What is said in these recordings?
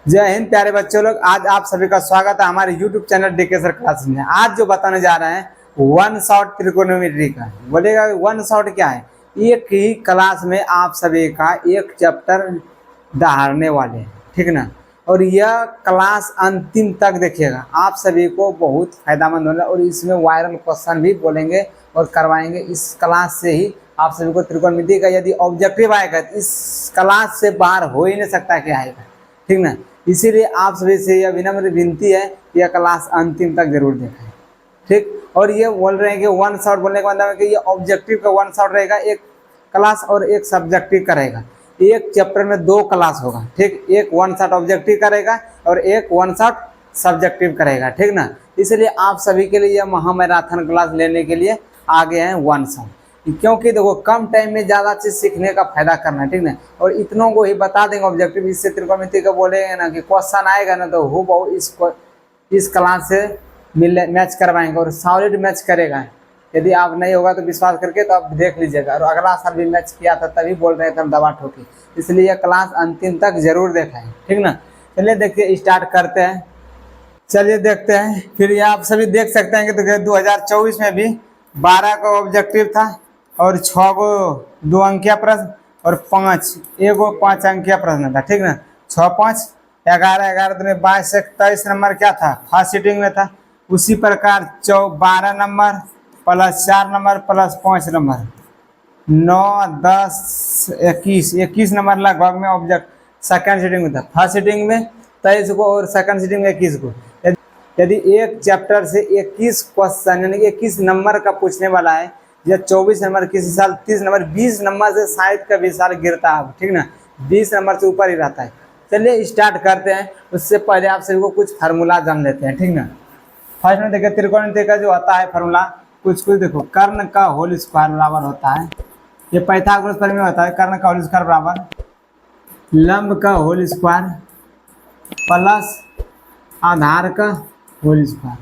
जय हिंद प्यारे बच्चों लोग, आज आप सभी का स्वागत है हमारे YouTube channel DK sir classes में। आज जो बताने जा रहे हैं वन शॉट त्रिकोणमिति का। बोलेगा वन शॉट क्या है? एक ही क्लास में आप सभी का एक चैप्टर दहाड़ने वाले हैं, ठीक ना। और यह क्लास अंतिम तक देखिएगा, आप सभी को बहुत फायदामंद होगा। और इसमें वायरल क्वेश्चन भी बोलेंगे और करवाएंगे। इस क्लास से ही आप सभी को त्रिकोणमिति का यदि ऑब्जेक्टिव आएगा तो इस क्लास से बाहर हो ही नहीं सकता क्या आएगा, ठीक ना। इसीलिए आप सभी से यह विनम्र विनती है कि यह क्लास अंतिम तक जरूर देखें, ठीक। और ये बोल रहे हैं कि वन शॉट बोलने का मतलब है कि ये ऑब्जेक्टिव का वन शॉट रहेगा, एक क्लास और एक सब्जेक्टिव का रहेगा। एक चैप्टर में दो क्लास होगा, ठीक। एक वन शॉट ऑब्जेक्टिव करेगा और एक वन शॉट सब्जेक्टिव करेगा, ठीक ना। इसलिए आप सभी के लिए यह महामैराथन क्लास लेने के लिए आगे हैं वन शॉट, क्योंकि देखो कम टाइम में ज़्यादा चीज़ सीखने का फायदा करना है, ठीक ना। और इतनों को ही बता देंगे ऑब्जेक्टिव, इससे त्रिकोणमिति का बोलेंगे ना कि क्वेश्चन आएगा ना तो हो बहु इस क्लास से मैच करवाएंगे और सॉलिड मैच करेगा। यदि आप नहीं होगा तो विश्वास करके तो आप देख लीजिएगा। और अगला साल भी मैच किया था तभी बोल रहे थे हम दबा ठोकी, इसलिए यह क्लास अंतिम तक जरूर देखें, ठीक ना। चलिए देखिए स्टार्ट करते हैं। चलिए देखते हैं। फिर ये आप सभी देख सकते हैं कि 2024 में भी 12 का ऑब्जेक्टिव था और 6 को 2 अंकीय प्रश्न और 5 अंकीय प्रश्न था, ठीक ना। 6 5 11 11 में 22 से 23 नंबर क्या था, फर्स्ट सीटिंग में था। उसी प्रकार 12 number plus 4 number plus 5 number 9 10 21 number लगभग में ऑब्जेक्ट सेकंड सीटिंग में था। फर्स्ट सीटिंग में 23 को और सेकंड सीटिंग में 21 को। यदि एक चैप्टर से 21 क्वेश्चन यानी कि 21 नंबर का पूछने वाला है, या 24 नंबर किसी साल 30 नंबर 20 नंबर से शायद कभी साल गिरता है, ठीक ना। 20 नंबर से ऊपर ही रहता है। चलिए स्टार्ट करते हैं। उससे पहले आप सभी को कुछ फार्मूला जान लेते हैं, ठीक ना। फर्स्ट में देखिए त्रिकोणमिति का जो होता है फार्मूला कुछ देखो, कर्ण का होल स्क्वायर बराबर होता है, ये पाइथागोरस प्रमेय में होता है। कर्ण का होल स्क्वायर बराबर लंब का होल स्क्वायर प्लस आधार का होल स्क्वायर,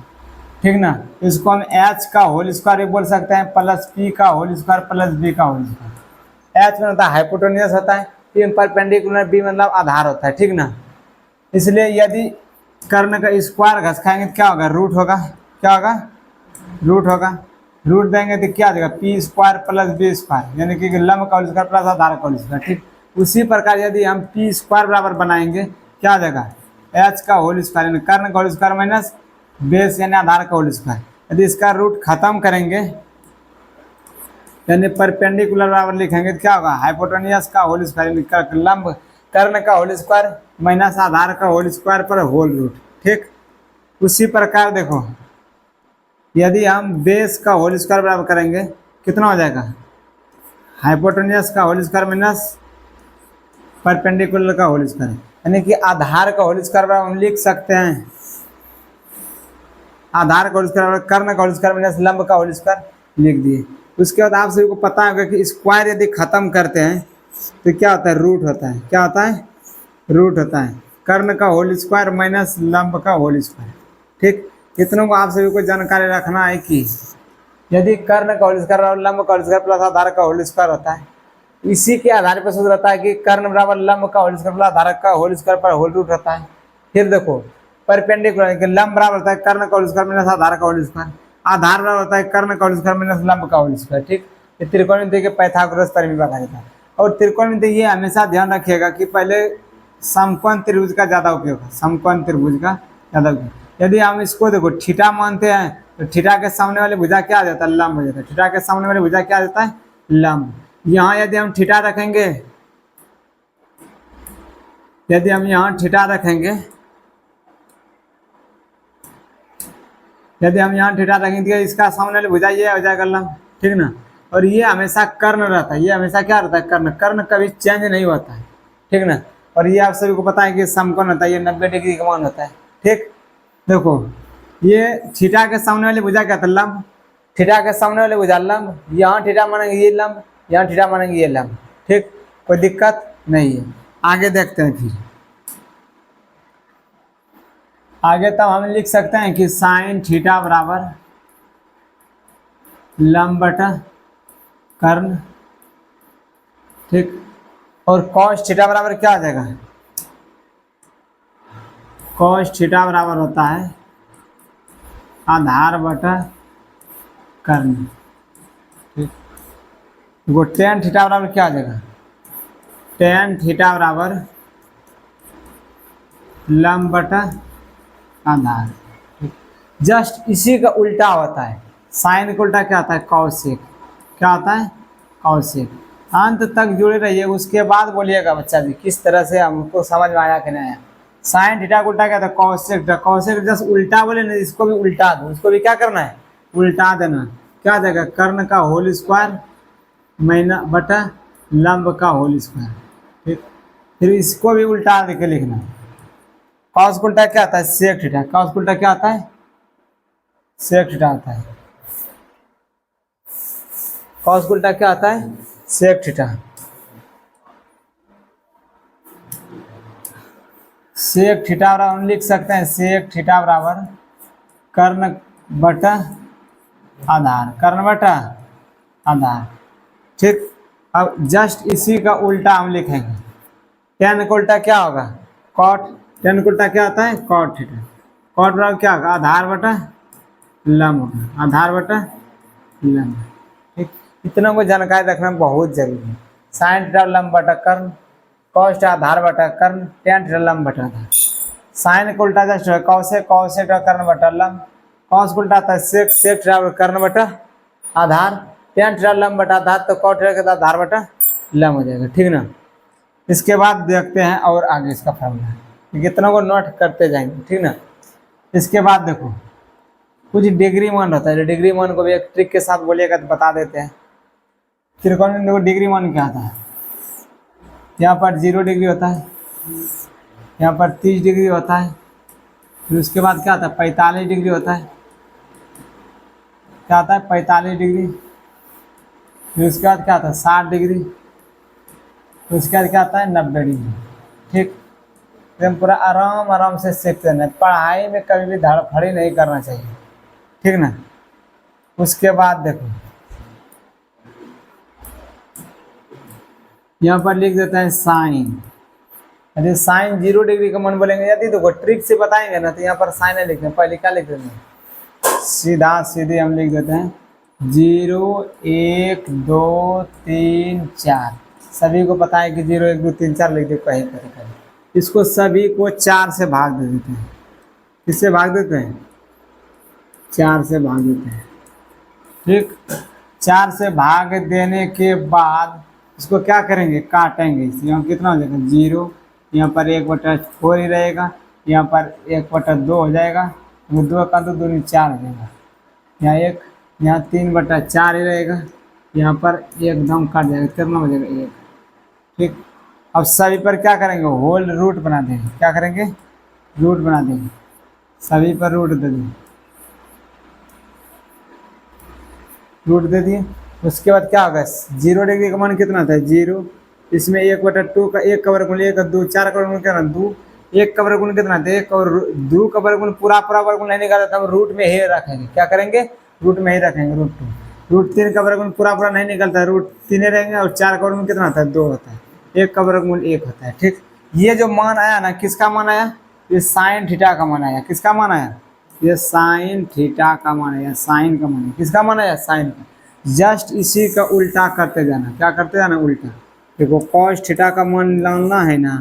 ठीक ना। इसको हम एच का होल स्क्वायर भी बोल सकते हैं, प्लस पी का होल स्क्वायर प्लस बी का होल स्क्वायर। एच में होता है हाइपोटेन्यूस होता है, पी में परपेंडिकुलर, बी मतलब आधार होता है, ठीक ना। इसलिए यदि कर्ण का स्क्वायर घस खाएंगे तो क्या होगा, रूट होगा। क्या होगा, रूट होगा। रूट देंगे तो क्या देगा, P square plus B square, यानी कि लंब का होल स्क्वायर प्लस आधार का होल स्क्वायर, ठीक। उसी प्रकार यदि हम पी स्क्वायर बराबर बनाएंगे क्या देगा, एच का होल स्क्वायर यानी कर्ण का होल स्क्वायर माइनस बेस यानी आधार का होल स्क्वायर। यदि इसका रूट खत्म करेंगे यानी परपेंडिकुलर बराबर लिखेंगे तो क्या होगा, हाइपोटेन्यूस का होल स्क्वायर लंब कर्ण का होल स्क्वायर माइनस आधार का होल स्क्वायर पर होल रूट, ठीक। उसी प्रकार देखो यदि हम बेस का होल स्क्वायर बराबर करेंगे कितना हो जाएगा, हाइपोटेन्यूस का होल स्क्वायर माइनस परपेंडिकुलर का होल स्क्वायर, यानी कि आधार का होल स्क्वायर बराबर हम लिख सकते हैं आधार का होल स्क्वायर कर्ण का होल स्क्वायर माइनस लंब का होल स्क्वायर लिख दिए। उसके बाद आप सभी को पता होगा कि स्क्वायर यदि खत्म करते हैं तो क्या होता है, रूट होता है। क्या होता है, रूट होता है। कर्ण का होल स्क्वायर माइनस लंब का होल स्क्वायर, ठीक। इतनों को आप सभी को जानकारी रखना है कि यदि कर्ण का होल स्क्वायर और लंब का होल स्क्वायर प्लस आधार का होल स्क्वायर होता है, इसी के आधार पर सूत्र रहता है कि कर्ण बराबर लंब का होल स्क्वायर प्लस आधार का होल स्क्वायर पर होल रूट रहता है। फिर देखो परपेंडिकुलर लंब बराबर होता है कर्ण का होल स्क्वायर माइनस आधार का होल स्क्वायर, आधार बराबर होता है कर्ण का होल स्क्वायर माइनस लंब का होल स्क्वायर, ठीक। ये त्रिकोणमिति के पाइथागोरस प्रमेय कहा जाता है। और त्रिकोणमिति ये हमेशा ध्यान रखिएगा कि पहले समकोण त्रिभुज का ज़्यादा उपयोग है, समकोण त्रिभुज का ज़्यादा उपयोग। यदि हम इसको देखो थीटा मानते हैं तो थीटा के सामने वाली भुजा क्या आ जाता है, लंब हो जाता है। थीटा के सामने वाली भुजा क्या आ जाता है, लंब। यहाँ यदि हम थीटा रखेंगे, यदि हम यहाँ थीटा रखेंगे, यदि हम यहाँ थीटा रखेंगे तो इसका सामने वाली भुजा ये हो जाएगा लंब, ठीक ना। और ये हमेशा कर्ण रहता है, ये हमेशा क्या रहता है, कर्ण। कर्ण कभी चेंज नहीं होता है, ठीक ना। और ये आप सभी को पता है कि समकोण होता है, ये 90 डिग्री का मान होता है, ठीक। देखो ये थीटा के सामने वाली भुजा क्या था, लंब। थीटा के सामने वाली भुजा लंब, यहाँ थीटा मानेंगे ये लंब, यहाँ थीटा मानेंगे ये लंब, ठीक। कोई दिक्कत नहीं है। आगे देखते हैं। फिर आगे तब हम लिख सकते हैं कि साइन थीटा बराबर लंब बटा कर्ण, ठीक। और कॉस थीटा बराबर क्या आ जाएगा, कॉस थीटा बराबर होता है आधार बटा कर्ण। ठीक, वो टेन थीटा बराबर क्या आ जाएगा, टेन थीटा बराबर लंब बटा आधार। ठीक, जस्ट इसी का उल्टा होता है, साइन का उल्टा क्या आता है, कौशिक। क्या होता है, कौशिक। अंत तक जुड़े रहिए, उसके बाद बोलिएगा बच्चा जी किस तरह से हमको समझ में आया कि नहीं आया। साइन थीटा का उल्टा क्या था, कौशिक। कौशिक जस्ट उल्टा बोले ना, इसको भी उल्टा दो, उसको भी क्या करना है, उल्टा देना। क्या देगा, कर्ण का होल स्क्वायर महीना बटा लंब का होल स्क्वायर। ठीक, फिर इसको भी उल्टा देके लिखना। कॉस का उल्टा क्या आता है, सेक थीटा। कॉस का उल्टा क्या आता है, सेक थीटा आता है। कॉस का उल्टा क्या आता है, सेक थीटा। सेक थीटा बराबर हम लिख सकते हैं, सेक थीटा बराबर कर्ण बटा आधार, कर्ण बटा आधार। ठीक, अब जस्ट इसी का उल्टा हम लिखेंगे। टेन का उल्टा क्या होगा, कॉट। टेन का उल्टा क्या आता है, कॉट थीटा। कॉट बराबर क्या होगा, आधार बटा लंब होगा, आधार बटा लंब। ठीक, इतना को जानकारी रखना बहुत जरूरी है। साइन थीटा लंब बटा कर्ण, कॉस थीटा आधार बटा कर्ण, टेन थीटा लंब बटा आधार। साइन का उल्टा जस्ट है कॉसेक, कॉसेक का कर्ण बटा लंब। कॉस का उल्टा आता है सेक, सेक थीटा कर्ण बटा आधार, टेन थीटा लंब बटा आधार, तो कॉट थीटा का आधार बटा लंब हो जाएगा। ठीक ना, इसके बाद देखते हैं और आगे इसका फॉर्मूला है, इतना को नोट करते जाएंगे। ठीक ना, इसके बाद देखो कुछ डिग्री मान होता है, डिग्री मान को भी एक ट्रिक के साथ बोलिएगा तो बता देते हैं। त्रिकोण में देखो डिग्री मान क्या आता है, यहाँ पर 0 डिग्री होता है, यहाँ पर 30 डिग्री होता है, फिर उसके बाद क्या आता है 45 डिग्री होता है। क्या आता है 45 डिग्री, फिर उसके बाद क्या आता है 60 डिग्री, फिर उसके बाद क्या आता है 90 डिग्री। ठीक, एकदम पूरा आराम आराम से सीखते रहना, पढ़ाई में कभी भी धड़फड़ी नहीं करना चाहिए। ठीक ना, उसके बाद देखो यहाँ पर लिख देते हैं साइन। यदि साइन 0 डिग्री का मान बोलेंगे, यदि देखो ट्रिक से बताएंगे ना तो यहाँ पर साइन लिखते हैं, पहले क्या लिख देते हैं, सीधा सीधे हम लिख देते हैं 0 1 2 3 4। सभी को पता है कि 0 1 2 3 4 लिख दे कहीं पर कहीं। इसको सभी को 4 से भाग दे देते हैं। किससे भाग देते हैं, 4 से भाग देते हैं। ठीक, 4 से भाग देने के बाद इसको क्या करेंगे, काटेंगे। यहाँ कितना हो जाएगा 0, यहाँ पर 1/4 ही रहेगा, यहाँ पर 1/2 हो जाएगा, वो 2 का 2 दूनी 4 हो जाएगा, यहाँ 1, यहाँ 3/4 ही रहेगा, यहाँ पर एकदम काट जाएगा, कितना हो जाएगा 1। ठीक, अब सभी पर क्या करेंगे, होल रूट बना देंगे। क्या करेंगे, रूट बना देंगे, सभी पर रूट दे देंगे, रूट दे दिए। उसके बाद क्या होगा, 0 डिग्री का मान कितना था 0, इसमें 1/2 का 1 का वर्गमूल 1 2, 4 का वर्गमूल कितना 2, 1 का वर्गमूल कितना था 1, और 2 का वर्गमूल पूरा वर्गमूल नहीं निकाला था, हम रूट में ही रखेंगे। क्या करेंगे, रूट में ही रखेंगे, रूट 2। रूट 3 का वर्गमूल पूरा नहीं निकलता है, रूट 3 रहेंगे, और 4 का वर्गमूल कितना होता है 2 होता है, 1 का वर्गमूल 1 होता है। ठीक, ये जो मान आया ना, किसका मान आया, ये साइन थीटा का मान आया। किसका मान आया, ये साइन थीटा का मान आया, साइन का मान, किसका मान आया, साइन का। जस्ट इसी का उल्टा करते जाना। क्या करते जाना, उल्टा। देखो कॉस थीटा का मान लाना है ना,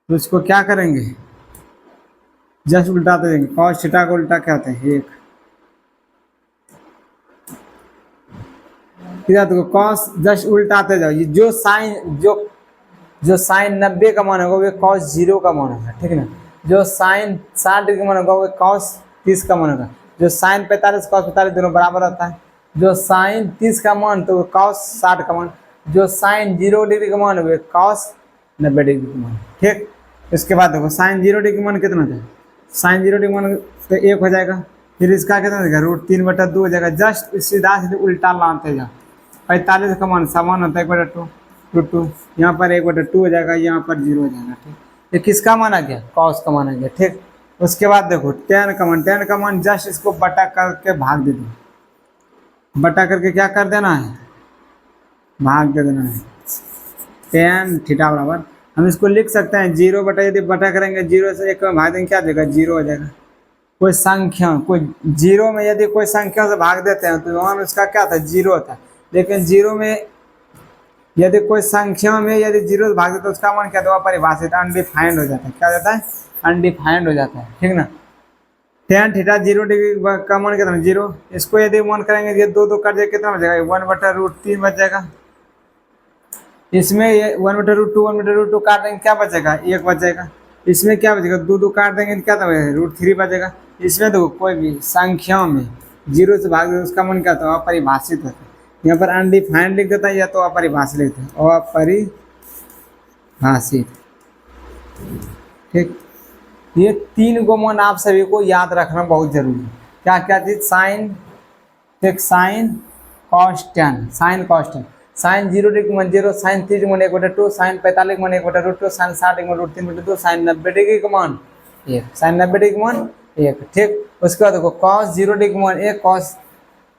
तो इसको क्या करेंगे, जस्ट उल्टाते देंगे। कॉस थीटा का उल्टा क्या होता है 1। देखो कॉस जस्ट उल्टाते जाओ, ये जो साइन जो साइन 90 का मान होगा वो कॉस 0 का मान होगा। ठीक ना, जो साइन 60 डिग्री का मान होगा वो कॉस 30 का मान होगा। जो साइन 45 कॉस 45 दोनों बराबर होता है। जो साइन 30 का मान तो कॉस 60 का मान। जो साइन 0 डिग्री का मान हुए कॉस 90 डिग्री का मान। ठीक, इसके बाद देखो साइन 0 डिग्री का मान कितना था, साइन 0 डिग्री मान तो 1 हो जाएगा, फिर इसका कितना देगा रूट 3/2 हो जाएगा। जस्ट सीधा सीधे उल्टा लाते जाओ। 45 का मान समान होता है 1/2 रूट 2, यहाँ पर 1/2 हो जाएगा, यहाँ पर 0 हो जाएगा। ठीक, ये किसका मान आ गया, कॉस का मान आ गया। ठीक, उसके बाद देखो टेन का मान जस्ट इसको बटा करके भाग दे दो, बटा करके क्या कर देना है, भाग दे देना है। टेन थीटा बराबर हम इसको लिख सकते हैं 0 बटा, यदि बटा करेंगे 0 से 1 में भाग देंगे क्या हो जाएगा, 0 हो जाएगा। कोई संख्या कोई 0 में यदि कोई संख्या से भाग देते हैं तो वहाँ उसका क्या था, 0 होता है। लेकिन 0 में यदि कोई संख्या में यदि 0 से भाग देते तो उसका मान क्या था, परिभाषित अनडिफाइंड हो जाता है। क्या हो जाता है, अनडिफाइंड हो जाता है, ठीक ना। tan थीटा 0 डिग्री का मान कितना, 0। इसको यदि मान करेंगे ये 2 2 कट जाएगा, कितना बचेगा, 1/√3 बच जाएगा। इसमें ये 1/√2 1/√2 काट देंगे क्या बचेगा, 1 बच जाएगा। इसमें क्या बचेगा, 2 2 काट देंगे तो क्या बचेगा, √3 बचेगा। इसमें देखो कोई भी संख्या में 0 से भाग दे उसका मान क्या होता है, अपरिभाषित होता है। यहाँ पर अनडिफाइंड लिख देता है या तो अपरिभाषित लिखते हैं, अपरिभाषित, ठीक। ये 3 को मान आप सभी को याद रखना बहुत जरूरी है। क्या क्या चीज, साइन, एक sine cos tan, sine cos tan, sine 0 degree मान 0, साइन 30 मान 1/2, साइन 45 मान 1/√2, साइन 60 मान √3/2, साइन 90 डिग्री का मान 1, साइन 90 डिग्री मान 1, ठीक। उसके बाद देखो कॉस 0 डिग्री मान 1, कॉस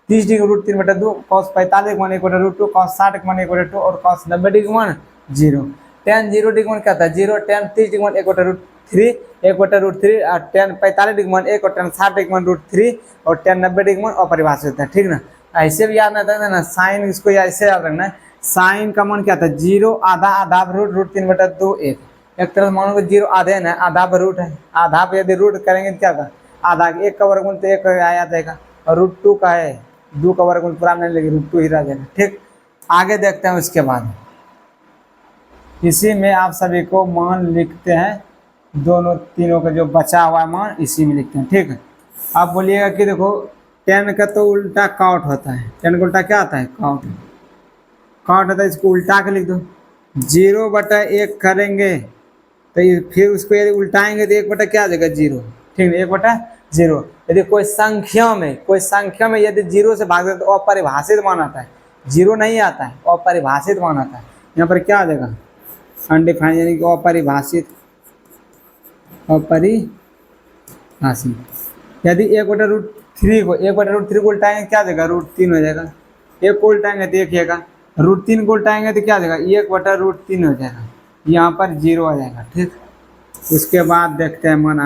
30 डिग्री √3/2, कॉस 45 मान 1/√2, कॉस 60 मान 1/2 और कॉस 90 डिग्री मान 0। tan 0 डिग्री मान क्या था, 0, tan 30 डिग्री मान 1/√3, 1/√3 और tan 45 डिग्री मान 1 और tan 60 डिग्री मान √3 और tan 90 डिग्री मान अपरिभाषित होता है, ठीक ना। ऐसे भी याद रहता है ना, साइन इसको ऐसे याद रखना है। साइन का मान क्या था, 0 आधा, आधा √3/2 1। एक तरह मानो कि 0 आधे ना, आधा √ है, आधा पे यदि रूट करेंगे तो क्या था, आधा 1 का वर्गमूल तो 1 आ जाएगा, और √2 का है 2 का वर्गमूल पूरा नहीं लेंगे, √2 ही रह जाएगा, ठीक। आगे देखते हैं उसके बाद। इसी में आप सभी को मान लिखते हैं, दोनों तीनों का जो बचा हुआ मान इसी में लिखते हैं, ठीक है। आप बोलिएगा कि देखो tan का तो उल्टा कॉट होता है, tan का उल्टा क्या आता है, कॉट, कॉट होता है, इसको उल्टा के लिख दो। 0/1 करेंगे तो फिर उसको यदि उल्टाएंगे तो 1 बटा क्या आ जाएगा, 0, ठीक है, 1/0। यदि कोई संख्या में यदि 0 से भाग दे तो अपरिभाषित मान आता है, 0 नहीं आता है, अपरिभाषित मान आता है। यहाँ पर क्या आ जाएगा, अनडिफाइंड, यानी कि अपरिभाषित, अपरिभाषित। यदि 1/√3 को 1/√3 को उल्टाएंगे क्या आ जाएगा, √3 हो जाएगा। 1 को उल्टाएंगे तो 1 ही आएगा, √3 को उल्टाएंगे तो क्या आ जाएगा, 1/√3 हो जाएगा, यहाँ पर 0 आ जाएगा, ठीक। उसके बाद देखते हैं मन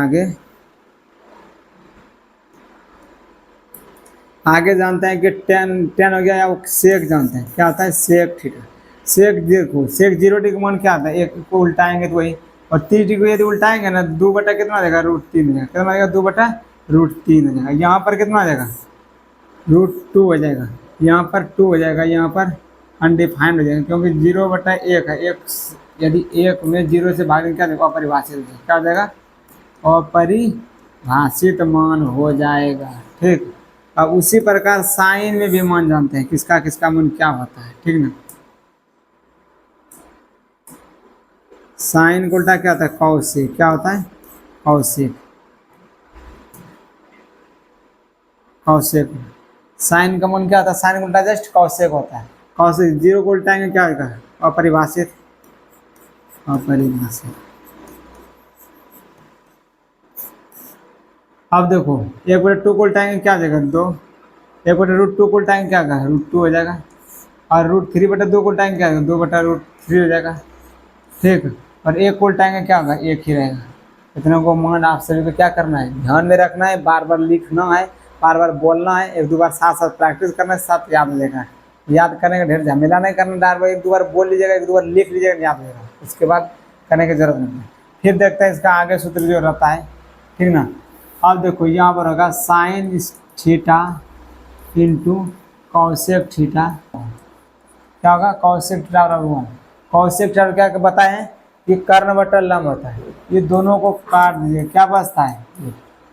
आगे जानते हैं कि tan हो गया, या सेक जानते हैं क्या होता है, सेक थीटा। सेक देखो, सेक 0 डिग्री मान क्या आता है, 1 को उल्टाएंगे तो वही, और 30 डिग्री यदि उल्टाएंगे ना 2 बटा कितना आ जाएगा, √3 हो जाएगा, कितना आ जाएगा, 2/√3 हो जाएगा। यहाँ पर कितना आ जाएगा, √2 हो जाएगा, यहाँ पर 2 हो जाएगा, यहाँ पर अनडिफाइंड हो जाएगा, क्योंकि 0/1 है, 1 यदि 1 में 0 से भाग क्या देगा, अपरिभाषित हो जाएगा, क्या हो जाएगा, अपरिभाषित मान हो जाएगा, ठीक। अब उसी प्रकार साइन में भी मान जानते हैं, किसका किसका मान क्या होता है, ठीक ना। साइन को उल्टा क्या होता है, कौशिक, क्या होता है, कौशिक, कौशिक। साइन का मान क्या होता है, साइन को उल्टा जस्ट कौशिक होता है, कौशिक। 0 को उल्टाएंगे क्या होगा, अपरिभाषित, अपरिभाषित। अब देखो 1/2 को उल्टाएंगे क्या हो जाएगा, 2, 1/√2 को उल्टाएंगे क्या होगा, √2 हो जाएगा, और √3/2 को उल्टाएंगे क्या होगा, 2/√3 हो जाएगा, ठीक। और 1 को उल्टाएंगे क्या होगा, 1 ही रहेगा। इतना को मान आप सभी को क्या करना है, ध्यान में रखना है, बार बार लिखना है, बार बार बोलना है, 1 2 बार साथ साथ प्रैक्टिस करना है, साथ याद लेना है। याद करने का ढेर झमेला नहीं करना, बार बार 1 2 बार बोल लीजिएगा, 1 2 बार लिख लीजिएगा, याद रहेगा, उसके बाद करने की जरूरत नहीं है। फिर देखते हैं इसका आगे सूत्र जो रहता है, ठीक ना। अब देखो यहाँ पर होगा sign theta into cosec theta, क्या होगा, कॉसेक थीटा बराबर 1। कॉसेक थीटा क्या बताएं, ये कर्ण बटा लंब होता है, ये दोनों को काट दीजिए, क्या बचता है,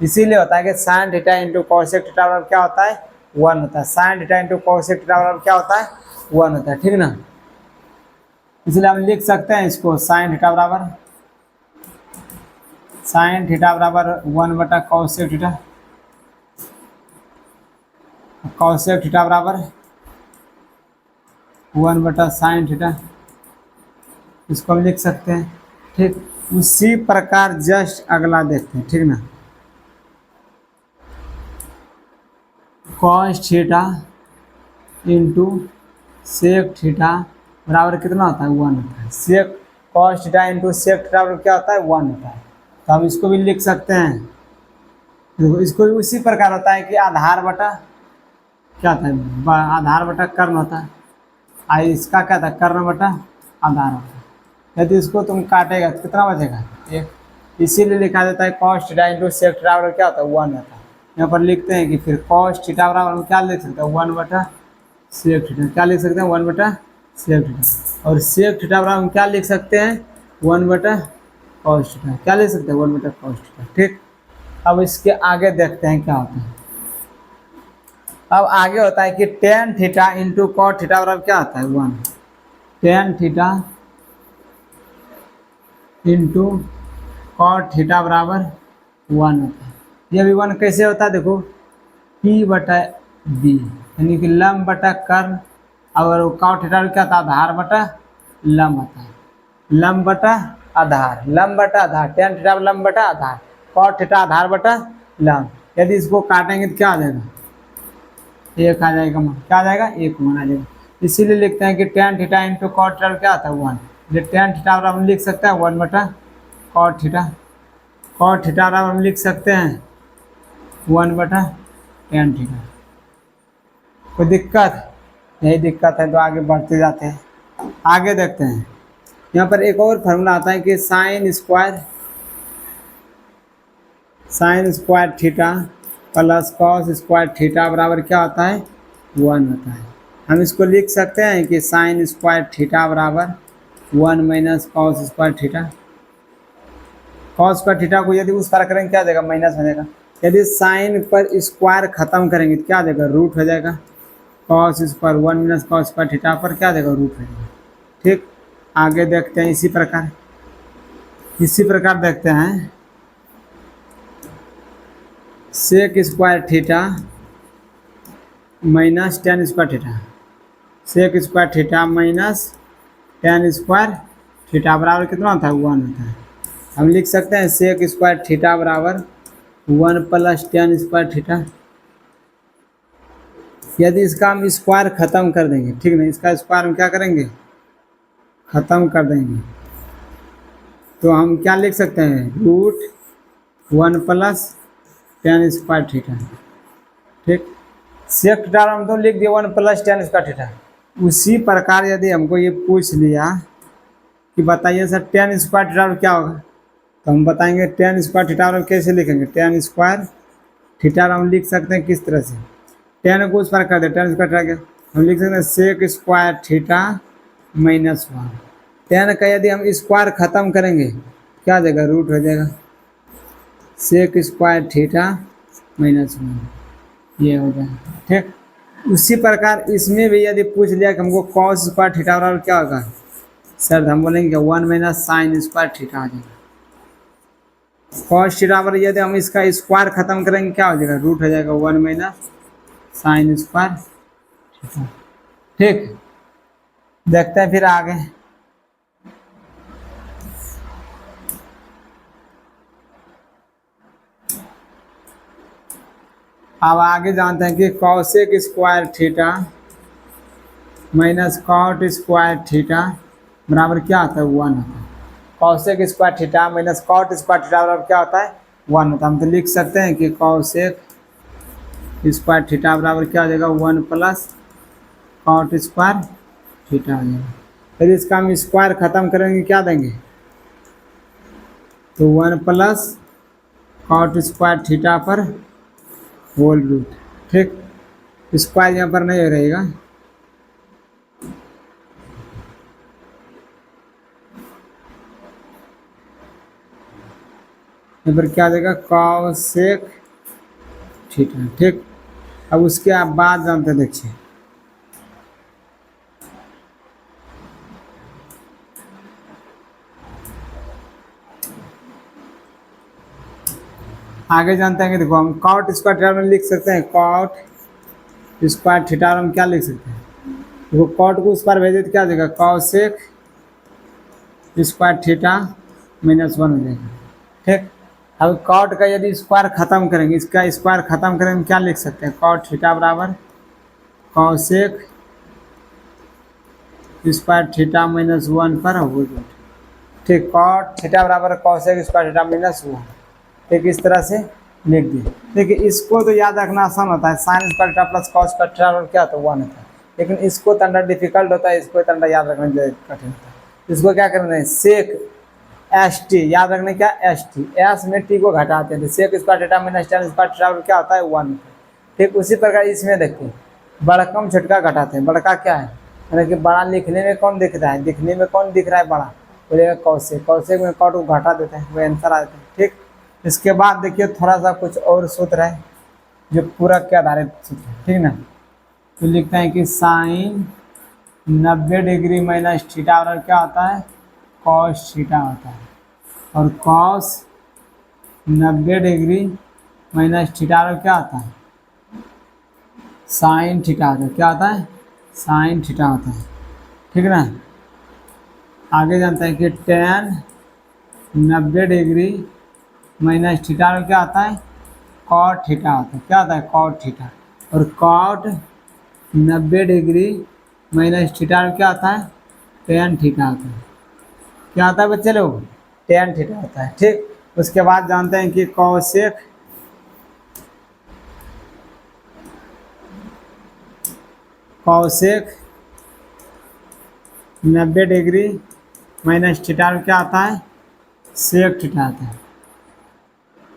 इसीलिए होता है कि sign theta into cosec theta बराबर क्या होता है, 1 होता है। Sign theta into cosec theta बराबर क्या होता है, 1 होता है, ठीक ना। इसलिए हम लिख सकते हैं इसको, साइन थीटा बराबर 1/कॉसेक थीटा, कॉसेक थीटा बराबर 1/साइन थीटा, इसको हम लिख सकते हैं, ठीक। उसी प्रकार जस्ट अगला देखते हैं, ठीक ना। Cos theta into sec theta बराबर कितना होता है, 1 होता है। Sec cos theta into sec theta बराबर क्या होता है 1 होता है। तो हम इसको भी लिख सकते हैं। देखो इसको भी उसी प्रकार होता है कि आधार बटा क्या होता है, आधार बटा कर्ण होता है। आई इसका क्या था, कर्ण बटा आधार होता है। यदि इसको तुम काटेगा तो कितना बचेगा, 1। इसीलिए लिखा जाता है cos theta into sec theta बराबर क्या होता है 1 होता है। यहाँ पर लिखते हैं कि फिर कॉस थीटा बराबर हम क्या लिख सकते हैं 1 बटा सेक थीटा, क्या लिख सकते हैं 1 बटा सेक थीटा। और सेक थीटा बराबर हम क्या लिख सकते हैं 1 बटा कॉस थीटा, क्या लिख सकते हैं 1 बटा कॉस थीटा। ठीक, अब इसके आगे देखते हैं क्या होता है। अब आगे होता है कि tan theta into cot theta बराबर क्या होता है 1। Tan theta into cot theta बराबर 1 होता है। ये भी 1 कैसे होता है, देखो P बटा B यानी कि लंब बटा कर्ण, और कॉट थीटा क्या था, आधार बटा लंब होता है। लंब बटा आधार, लंब बटा आधार, टेन थीटा लंब बटा आधार, कॉट थीटा आधार बटा लंब। यदि इसको काटेंगे तो क्या आ जाएगा, 1 आ जाएगा मान, क्या आ जाएगा 1 मान आ जाएगा। इसीलिए लिखते हैं कि tan theta into cot theta क्या आता है 1। ये टेन थीटा बराबर हम लिख सकते हैं 1 बटा कॉट थीटा, कॉट थीटा बराबर हम लिख सकते हैं 1 बटा टेन थीटा। कोई दिक्कत नहीं, दिक्कत है तो आगे बढ़ते जाते हैं। आगे देखते हैं, यहाँ पर एक और फार्मूला आता है कि sign square theta plus cos square theta बराबर क्या होता है 1 होता है। हम इसको लिख सकते हैं कि साइन स्क्वायर थीटा बराबर 1 minus cos square theta. Cos square theta को यदि उस पर करेंगे क्या आ जाएगा, माइनस हो जाएगा। यदि साइन पर स्क्वायर खत्म करेंगे तो क्या आ जाएगा, रूट हो जाएगा। Cos square 1 minus cos square theta पर क्या आ जाएगा, रूट हो जाएगा। ठीक, आगे देखते हैं इसी प्रकार देखते हैं। Sec square theta minus tan square theta, sec square theta minus tan square theta बराबर कितना होता है 1 होता है। हम लिख सकते हैं सेक स्क्वायर थीटा बराबर 1 प्लस टेन स्क्वायर थीटा। यदि इसका हम स्क्वायर ख़त्म कर देंगे, ठीक ना, इसका स्क्वायर हम क्या करेंगे, ख़त्म कर देंगे, तो हम क्या लिख सकते हैं root 1 plus tan square theta. ठीक, सेक थीटा हम तो लिख दिए 1 प्लस टेन स्क्वायर थीटा। उसी प्रकार यदि हमको ये पूछ लिया कि बताइए सर टेन स्क्वायर थीटा क्या होगा, तो हम बताएंगे टेन स्क्वायर थीटा कैसे लिखेंगे। टेन स्क्वायर थीटा हम लिख सकते हैं किस तरह से, टेन को उस पर कर दे, टेन स्क्वायर थीटा हम लिख सकते हैं sec square theta minus 1। Tan का यदि हम स्क्वायर ख़त्म करेंगे क्या आ जाएगा, रूट हो जाएगा। सेक स्क्वायर थीटा माइनस 1 ये हो जाएगा। ठीक, उसी प्रकार इसमें भी यदि पूछ लिया कि हमको कॉस स्क्वायर थीटा बराबर क्या होगा, सर हम बोलेंगे 1 माइनस साइन स्क्वायर थीटा आ जाएगा। कॉस थीटा बराबर यदि हम इसका स्क्वायर खत्म करेंगे क्या हो जाएगा, रूट हो जाएगा 1 माइनस साइन स्क्वायर थीटा। ठीक, देखते हैं फिर आगे। अब आगे जानते हैं कि cosec square theta minus cot square theta बराबर क्या होता है 1 होता है। Cosec square theta minus cot square theta बराबर क्या होता है 1 होता है। हम तो लिख सकते हैं कि कॉसेक स्क्वायर थीटा बराबर क्या हो जाएगा 1 प्लस कॉट स्क्वायर थीटा आ जाएगा। फिर इसका हम स्क्वायर ख़त्म करेंगे क्या देंगे, तो 1 प्लस कॉट स्क्वायर थीटा पर होल रूट। ठीक, स्क्वायर यहाँ पर नहीं रहेगा। यहाँ पर क्या आ जाएगा कॉसेक थीटा। ठीक, अब उसके आप बाद जानते देखिए, आगे जानते हैं कि देखो हम कॉट स्क्वायर थीटा में लिख सकते हैं, कॉट स्क्वायर थीटा हम क्या लिख सकते हैं, देखो कॉट को उस पर भेजे तो क्या देगा कॉसेक स्क्वायर थीटा माइनस 1 हो जाएगा। ठीक, अब कॉट का यदि स्क्वायर खत्म करेंगे, इसका स्क्वायर खत्म करेंगे क्या लिख सकते हैं, कॉट थीटा बराबर कॉसेक स्क्वायर थीटा माइनस 1 पर होल रूट। ठीक, कॉट थीटा बराबर कॉसेक स्क्वायर थीटा माइनस 1। ठीक, इस तरह से लिख दिए। देखिए इसको तो याद रखना आसान होता है, sign square theta plus cos square theta बराबर क्या होता है 1 होता है, लेकिन इसको तंडा डिफिकल्ट होता है, इसको तंडा याद रखना कठिन होता है। इसको क्या करना है, सेक एस टी याद रखना, क्या एस टी, एस में टी को घटाते हैं तो sec square theta minus tan square theta बराबर क्या होता है 1। ठीक, उसी प्रकार इसमें देखिए बड़कम छोटका घटाते हैं, बड़का क्या है यानी कि बड़ा लिखने में कौन दिख रहा है, दिखने में कौन दिख रहा है बड़ा, बोलेगा कौशिक, कौशिक में कॉट को घटा देते हैं, वो आंसर आ जाता है। ठीक, इसके बाद देखिए थोड़ा सा कुछ और सूत्र है जो पूरक के आधारित सूत्र है, ठीक ना। तो लिखते हैं कि साइन 90 डिग्री माइनस थीटा बराबर क्या होता है कॉस थीटा होता है, और कॉस 90 डिग्री माइनस थीटा बराबर क्या होता है साइन थीटा होता है, क्या होता है साइन थीटा होता है, ठीक ना। आगे जानते हैं कि टेन 90 डिग्री माइनस थीटा में क्या आता है कॉट थीटा होता है, क्या आता है कॉट थीटा, और कॉट 90 डिग्री माइनस थीटा में क्या आता है टेन थीटा आता है, क्या आता है बच्चे लोग टेन थीटा होता है। ठीक, उसके बाद जानते हैं कि cosec cosec 90 degree minus theta में क्या आता है सेक थीटा आता है,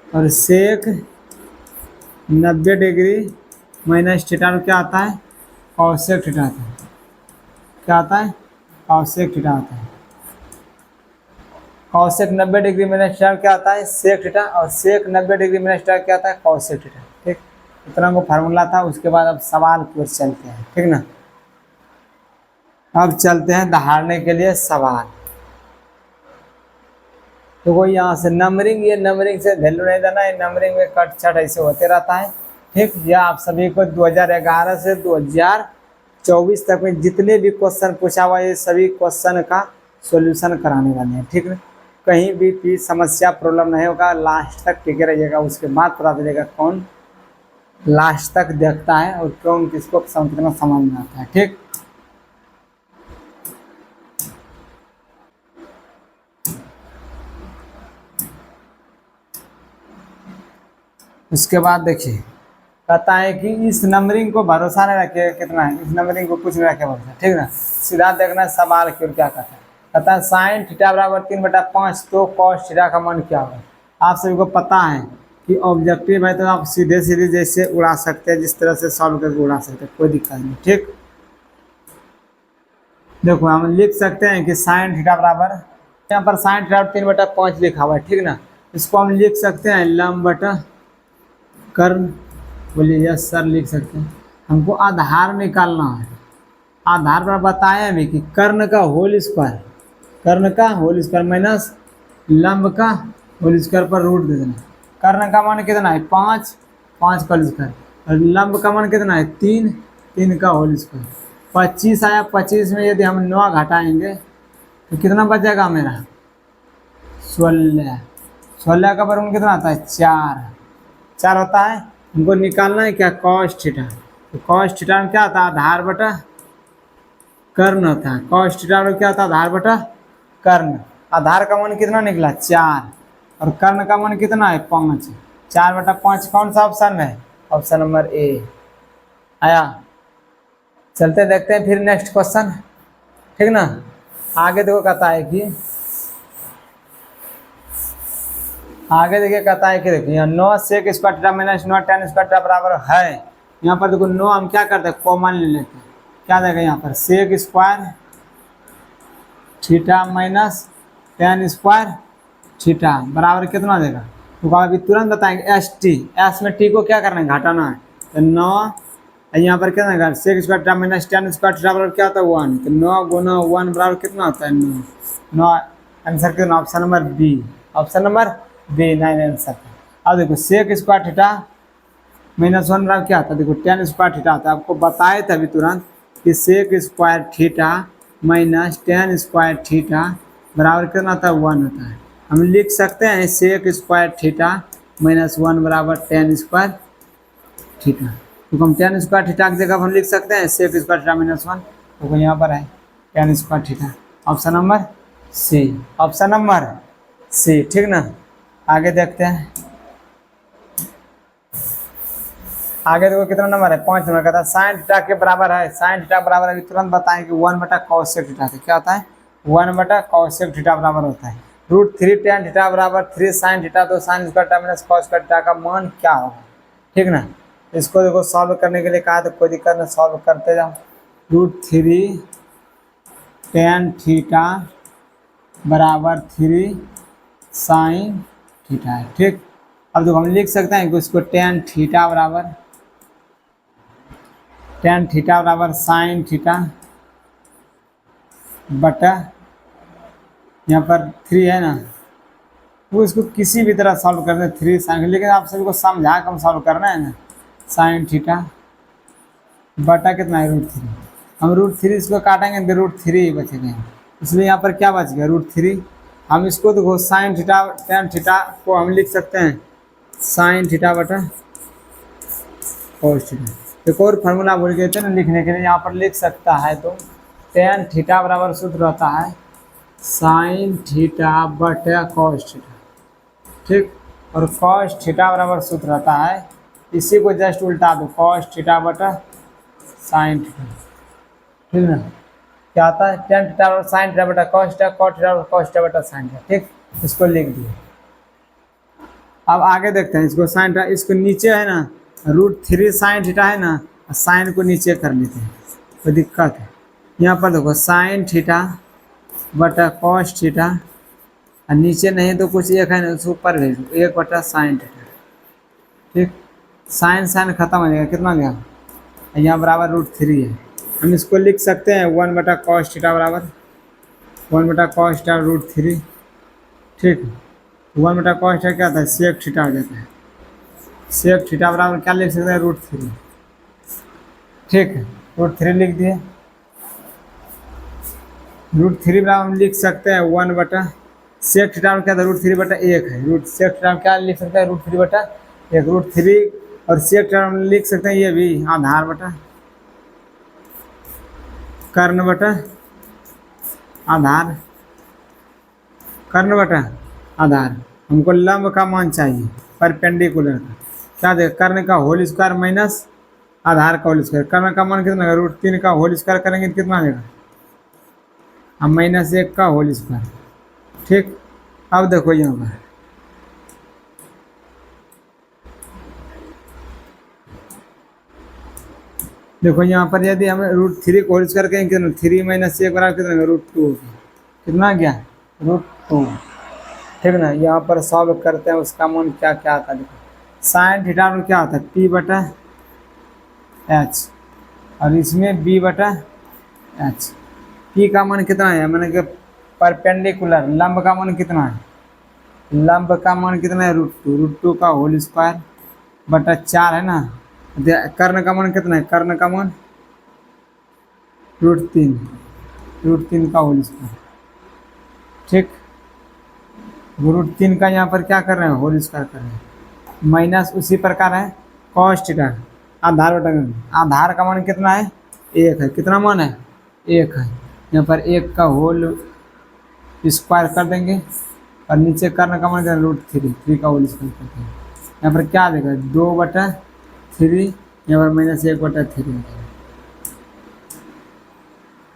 और सेक 90 डिग्री माइनस थीटा में क्या आता है कॉसेक थीटा आता है, क्या आता है कॉसेक थीटा आता है। कॉसेक 90 डिग्री माइनस थीटा क्या आता है सेक थीटा, और सेक 90 डिग्री माइनस थीटा क्या आता है कॉसेक थीटा। ठीक, इतना को फार्मूला था। उसके बाद अब सवाल की ओर चलते हैं, ठीक ना। अब चलते हैं दहाड़ने के लिए सवाल। तो वो यहाँ से नंबरिंग, ये नंबरिंग से वैल्यू नहीं देना है, नंबरिंग में कट छट ऐसे होते रहता है। ठीक, यह आप सभी को 2011 से 2024 तक में जितने भी क्वेश्चन पूछा हुआ ये सभी क्वेश्चन का सॉल्यूशन कराने वाले हैं, ठीक है। कहीं भी समस्या प्रॉब्लम नहीं होगा, लास्ट तक टिके रहिएगा, उसके बाद पता चलेगा कौन लास्ट तक देखता है और कौन किसको कितना समझ में आता है। ठीक, उसके बाद देखिए कहता है कि इस नंबरिंग को भरोसा नहीं रखे, कितना है इस नंबरिंग को कुछ नहीं रखे भरोसा, ठीक ना। सीधा देखना सवाल क्यों क्या कहता है, कहता है साइन थीटा बराबर 3/5 तो कॉस थीटा का मान क्या होगा। आप सभी को पता है कि ऑब्जेक्टिव है तो आप सीधे सीधे जैसे उड़ा सकते हैं, जिस तरह से सॉल्व करके उड़ा सकते हैं, कोई दिक्कत नहीं। ठीक, देखो हम लिख सकते हैं कि साइन थीटा बराबर, यहाँ पर साइन थीटा 3/5 लिखा हुआ है, ठीक ना। इसको हम लिख सकते हैं लंब बटा कर्ण, बोलिए यस सर लिख सकते हैं। हमको आधार निकालना है, आधार पर बताया हमें कि कर्ण का होल स्क्वायर, कर्ण का होल स्क्वायर माइनस लंब का होल स्क्वायर पर रूट दे देना। कर्ण का मान कितना है 5, 5 का होल स्क्वायर, और लंब का मान कितना है 3, 3 का होल स्क्वायर। 25 आया, 25 में यदि हम 9 घटाएंगे तो कितना बचेगा मेरा 16, 16 का वर्गमूल कितना आता है 4 होता है। हमको निकालना है क्या कॉस थीटा, तो कॉस थीटा में क्या होता है आधार बटा कर्ण होता है, कॉस थीटा में क्या होता है आधार बटा कर्ण। आधार का मान कितना निकला 4 और कर्ण का मान कितना है 5, 4/5 कौन सा ऑप्शन है ऑप्शन नंबर ए आया। चलते देखते हैं फिर नेक्स्ट क्वेश्चन, ठीक ना। आगे देखो कहता है कि आगे देखिए कहता है कि देखिए 9 sec square theta minus 9 tan square theta बराबर है। यहाँ पर देखो 9 हम क्या करते हैं कॉमन ले लेते हैं, क्या देगा यहाँ पर sec square theta minus tan square theta बराबर कितना देगा, तो अभी तुरंत बताएंगे एस टी, एस में टी को क्या करना है घटाना है, तो 9 यहाँ पर कितना देगा sec square theta minus tan square theta बराबर क्या होता है 1, तो 9 गुना 1 बराबर कितना होता है 9। आंसर कितना option number B, option number B 9 answer. अब देखो सेक स्क्वायर थीटा माइनस 1 बराबर क्या आता है, देखो tan स्क्वायर थीटा आता है। आपको बताए थे अभी तुरंत कि sec square theta minus tan square theta बराबर कितना आता है 1 होता है। हम लिख सकते हैं सेक स्क्वायर थीटा माइनस 1 बराबर tan स्क्वायर थीटा, तो हम tan स्क्वायर थीटा की जगह हम लिख सकते हैं सेक स्क्वायर थीटा माइनस 1, तो यहाँ पर है tan square theta, option number C, option number C, ठीक ना। आगे देखते हैं, आगे देखो कितना नंबर है, 5 नंबर का था। साइन थीटा के बराबर है, साइन थीटा बराबर है, तुरंत बताएं कि 1/cos थीटा से क्या होता है, 1/cos थीटा बराबर होता है √3 tan थीटा बराबर 3 sin थीटा। तो sign square theta minus cos square theta का मान क्या होगा, ठीक ना। इसको देखो सॉल्व करने के लिए कहा तो कोई दिक्कत नहीं, सॉल्व करते जाओ। √3 tan थीटा बराबर 3 sin थीटा है, ठीक। अब देखो हम लिख सकते हैं कि उसको tan थीटा बराबर साइन थीटा बटा यहाँ पर 3 है ना, वो इसको किसी भी तरह सॉल्व कर दें 3 साइन, लेकिन आप सभी को समझा कर सॉल्व करना है ना। साइन थीटा बटा कितना है √3, हम √3 इसको काटेंगे तो √3 बचेगा, इसलिए यहाँ पर क्या बच गया √3। हम इसको देखो साइन थीटा tan थीटा को हम लिख सकते हैं साइन थीटा बटा कॉस थीटा। एक और फार्मूला भूल गए थे ना लिखने के लिए, यहाँ पर लिख सकता है तो tan थीटा बराबर सूत्र रहता है साइन थीटा बटा कॉस थीटा, ठीक। और कॉस थीटा बराबर सूत्र रहता है, इसी को जस्ट उल्टा दो, कॉस थीटा बटा साइन थीटा, ठीक ना। क्या आता है tan थीटा बराबर साइन थीटा बटा कॉस थीटा, कॉस थीटा बराबर कॉस थीटा बटा साइन थीटा, ठीक। इसको लिख दिए। अब आगे देखते हैं इसको, साइन थीटा इसको नीचे है ना √3 साइन थीटा है ना, साइन को नीचे कर लेते हैं, कोई दिक्कत है। यहाँ पर देखो साइन थीटा बटा कॉस थीटा, और नीचे नहीं तो कुछ एक है ना उसको ऊपर भेज दो, 1 साइन थीटा, ठीक। साइन साइन खत्म हो जाएगा, कितना गया यहाँ बराबर √3 है। हम इसको लिख सकते हैं 1/cos थीटा बराबर 1/cos थीटा √3, ठीक। 1/cos थीटा क्या होता है, सेक थीटा हो जाता है, सेक थीटा बराबर क्या लिख सकते हैं √3, ठीक है। √3 लिख दिए, √3 बराबर हम लिख सकते हैं 1 सेक थीटा में क्या था √3/1 है, रूट सेक थीटा में क्या लिख सकते हैं √3/1, √3 और सेक थीटा में लिख सकते हैं ये भी आधार बटा कर्ण बटा आधार, कर्ण बटा आधार। हमको लंब का मान चाहिए परपेंडिकुलर का, क्या दे कर्ण का होल स्क्वायर माइनस आधार का होल स्क्वायर, कर्ण का मान कितना √3 का होल स्क्वायर करेंगे तो कितना देगा, हम -1 का होल स्क्वायर, ठीक। अब देखो यहाँ पर देखो यहाँ पर यदि हम √3 को होल स्क्वायर करेंगे कितना 3 - 1 बराबर कितना √2, कितना गया √2, ठीक ना। यहाँ पर सॉल्व करते हैं उसका मान क्या क्या आता है, देखो साइन थीटा में क्या होता है P/H और इसमें B/H। P का मान कितना है, मैंने कि परपेंडिकुलर लंब का मान कितना है, लंब का मान कितना है √2 का होल स्क्वायर बटा 4 है ना। कर्ण का मान कितना है, कर्ण का मान √3 का होल स्क्वायर, ठीक। √3 का यहाँ पर क्या कर रहे हैं होल स्क्वायर कर रहे हैं, माइनस उसी प्रकार है कॉस थीटा आधार बटा आधार का मान कितना है 1 है, कितना मान है 1 है, यहाँ पर 1 का होल स्क्वायर कर देंगे और नीचे कर्ण का मान √3 का होल स्क्वायर कर देंगे। यहाँ पर क्या देगा 2/3, यहाँ पर -1/3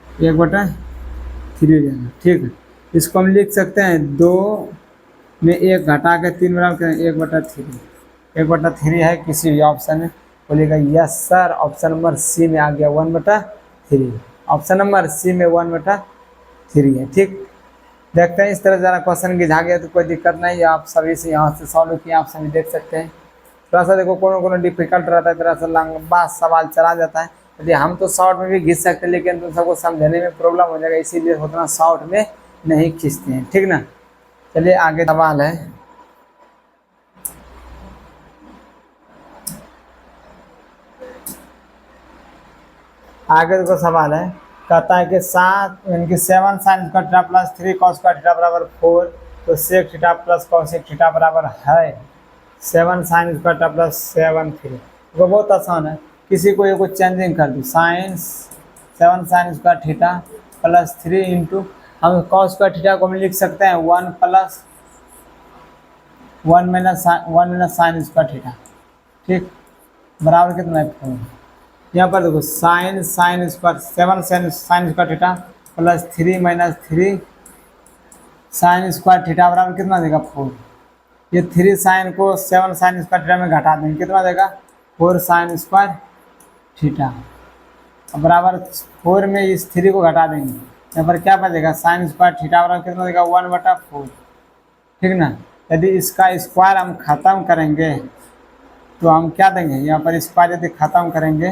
1/3 हो जाएगा, ठीक है। इसको हम लिख सकते हैं 2 में 1 घटा के 3 बराबर 1/3 है किसी भी ऑप्शन में, बोलेगा yes sir option number C में आ गया 1/3, ऑप्शन नंबर सी में 1/3 है, ठीक। देखते हैं इस तरह ज़रा क्वेश्चन गिझा गया तो कोई दिक्कत नहीं, आप सभी से यहाँ से सॉल्व किए आप सभी देख सकते हैं। थोड़ा सा देखो कोनो डिफिकल्ट रहता है, थोड़ा सा लंबा सवाल चला जाता है, यदि हम तो शॉर्ट में भी खींच सकते हैं लेकिन तुम सबको समझने में प्रॉब्लम हो जाएगा, इसीलिए उतना शॉर्ट में नहीं खींचते हैं, ठीक ना। चलिए आगे सवाल है, आगे देखो सवाल है, कहता है कि 7 sin square theta plus 3 cos square theta बराबर 4, तो sec theta plus cosec theta बराबर है 7 sin स्क्वायर थीटा प्लस 7 3। वो बहुत आसान है, किसी को ये कुछ चेंजिंग कर दो, 7 sin स्क्वायर थीटा प्लस 3 × हम कॉस स्क्वायर थीटा को हम लिख सकते हैं 1 plus 1 minus sine square theta, ठीक, बराबर कितना है 4। यहाँ पर देखो sine square 7 sign square theta plus 3 minus 3 sign square theta बराबर कितना देगा 4। ये 3 साइन को 7 साइन स्क्वायर थीटा में घटा देंगे, कितना देगा 4 साइन स्क्वायर थीटा, बराबर 4 में इस 3 को घटा देंगे, यहाँ पर क्या बचेगा साइन स्क्वायर थीटा बराबर कितना देगा 1/4, ठीक ना। यदि इसका स्क्वायर हम ख़त्म करेंगे तो हम क्या देंगे, यहाँ पर स्क्वायर यदि ख़त्म करेंगे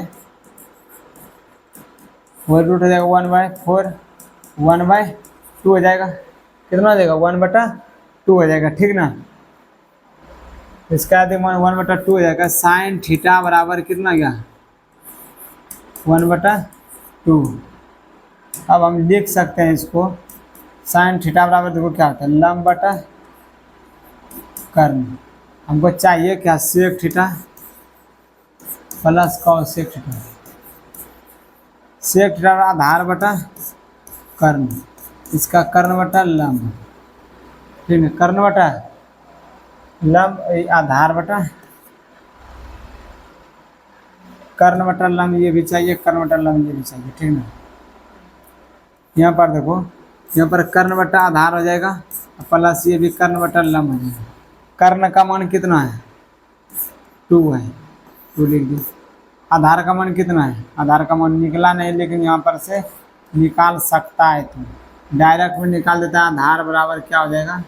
वो रूट हो जाएगा 1/4, 1/2 हो जाएगा, कितना हो जाएगा 1/2 हो जाएगा, ठीक ना। इसका यदि 1/2 हो जाएगा, साइन थीटा बराबर कितना गया 1/2। अब हम लिख सकते हैं इसको, साइन थीटा बराबर देखो क्या होता है लंब बटा कर्ण। हमको चाहिए क्या sec theta plus cosec theta, sec theta आधार बटा कर्ण, इसका कर्ण बटा लंब, ठीक है, कर्ण बटा लंब आधार बटा कर्ण बटा लंब, ये भी चाहिए कर्ण बटा लंब ये भी चाहिए, ठीक ना। यहाँ पर देखो, यहाँ पर कर्ण बटा आधार हो जाएगा प्लस ये भी कर्ण बटा लंब हो जाएगा। कर्ण का मान कितना है 2 है, 2 लिख दी। आधार का मान कितना है, आधार का मान निकला नहीं लेकिन यहाँ पर से निकाल सकता है, तो डायरेक्ट में निकाल देता है। आधार बराबर क्या हो जाएगा,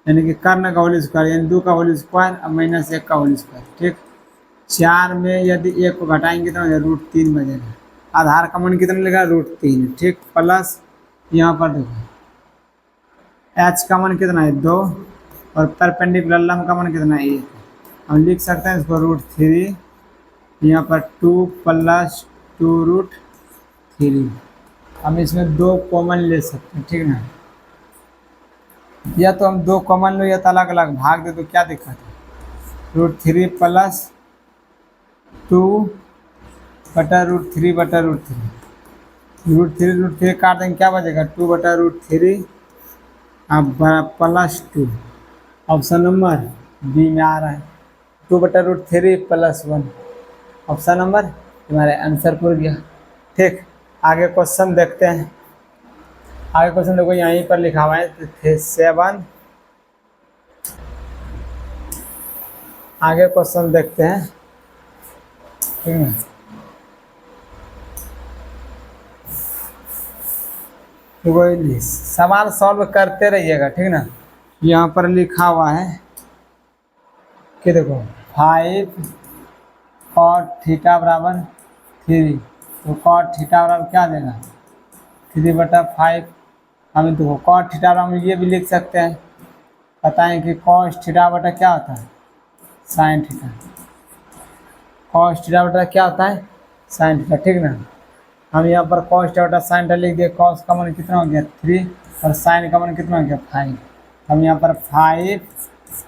यानी कि कर्ण का होल स्क्वायर यानी 2 का होल स्क्वायर और माइनस 1 का होल स्क्वायर, ठीक। 4 में यदि 1 को घटाएंगे तो √3 बचेगा। आधार का मान कितना लेगा √3, ठीक, प्लस यहाँ पर देखो h का मान कितना है 2 और परपेंडिकुलर लंब का मान कितना है 1। हम लिख सकते हैं इसको √3, यहाँ पर 2 प्लस 2√3। हम इसमें 2 कॉमन ले सकते हैं, ठीक ना। या तो हम 2 कॉमन लो या तो अलग अलग भाग दे तो क्या दिक्कत है। √3 प्लस 2 बटा √3 बटा √3, √3 काट देंगे क्या बचेगा 2 बटा √3 अब प्लस 2। ऑप्शन नंबर बी में आ रहा है 2 बटा √3 प्लस 1, ऑप्शन नंबर हमारे आंसर पूरा गया, ठीक। आगे क्वेश्चन देखते हैं। आगे क्वेश्चन देखो यहीं पर लिखा हुआ है 7। आगे क्वेश्चन देखते हैं, ठीक है। देखो सवाल सॉल्व करते रहिएगा, ठीक ना। यहाँ पर लिखा हुआ है कि देखो 5 cot थीटा बराबर 3, तो cot थीटा बराबर क्या देगा 3/5। हम देखो cot थीटा बराबर ये भी लिख सकते हैं, बताएं कि cos थीटा बटा क्या होता है साइन थीटा, cos थीटा बटा क्या होता है साइन थीटा, ठीक ना। हम यहाँ पर cos थीटा बटा साइन थीटा लिख दिए। cos का मान कितना हो गया 3 और साइन का मान कितना हो गया 5। हम यहाँ पर 5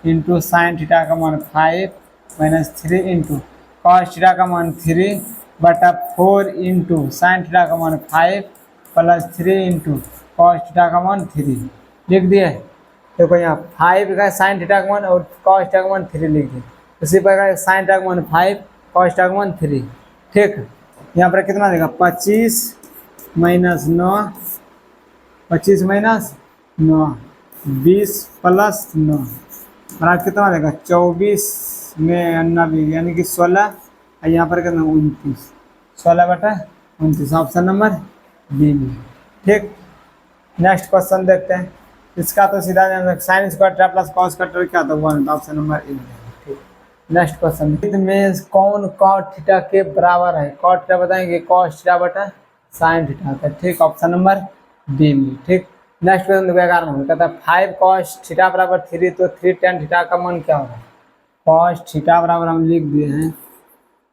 इंटू साइन थीटा का मान 5 माइनस 3 इंटू cos थीटा का मान 3/4 इंटू साइन थीटा का मान 5 प्लस 3 इंटू cos थीटा का मान 3 लिख दिए। देखो यहाँ 5 का साइन थीटा का मान और cos थीटा का मान 3 लिख दिए। उसी प्रकार साइन थीटा का मान 5 cos थीटा का मान 3, ठीक। यहाँ पर कितना देगा 25 माइनस 9, 25 माइनस 9 20 प्लस 9 बराबर कितना देगा 24 में 90 यानी कि 16, और यहाँ पर कितना 29, 16/29, ऑप्शन नंबर बी में, ठीक। नेक्स्ट क्वेश्चन देखते हैं। इसका तो सीधा sign square theta plus cos square क्या होता है 1, ऑप्शन नंबर ए, ठीक। नेक्स्ट क्वेश्चन में कौन cot थीटा के बराबर है, cot थीटा बताएंगे cos थीटा बटा साइन थीटा होता है, ठीक, ऑप्शन नंबर डी में, ठीक। नेक्स्ट क्वेश्चन देखो 11 नंबर कहता है 5 cos थीटा बराबर 3, तो 3 tan थीटा का मान क्या होगा। cos थीटा बराबर हम लिख दिए हैं,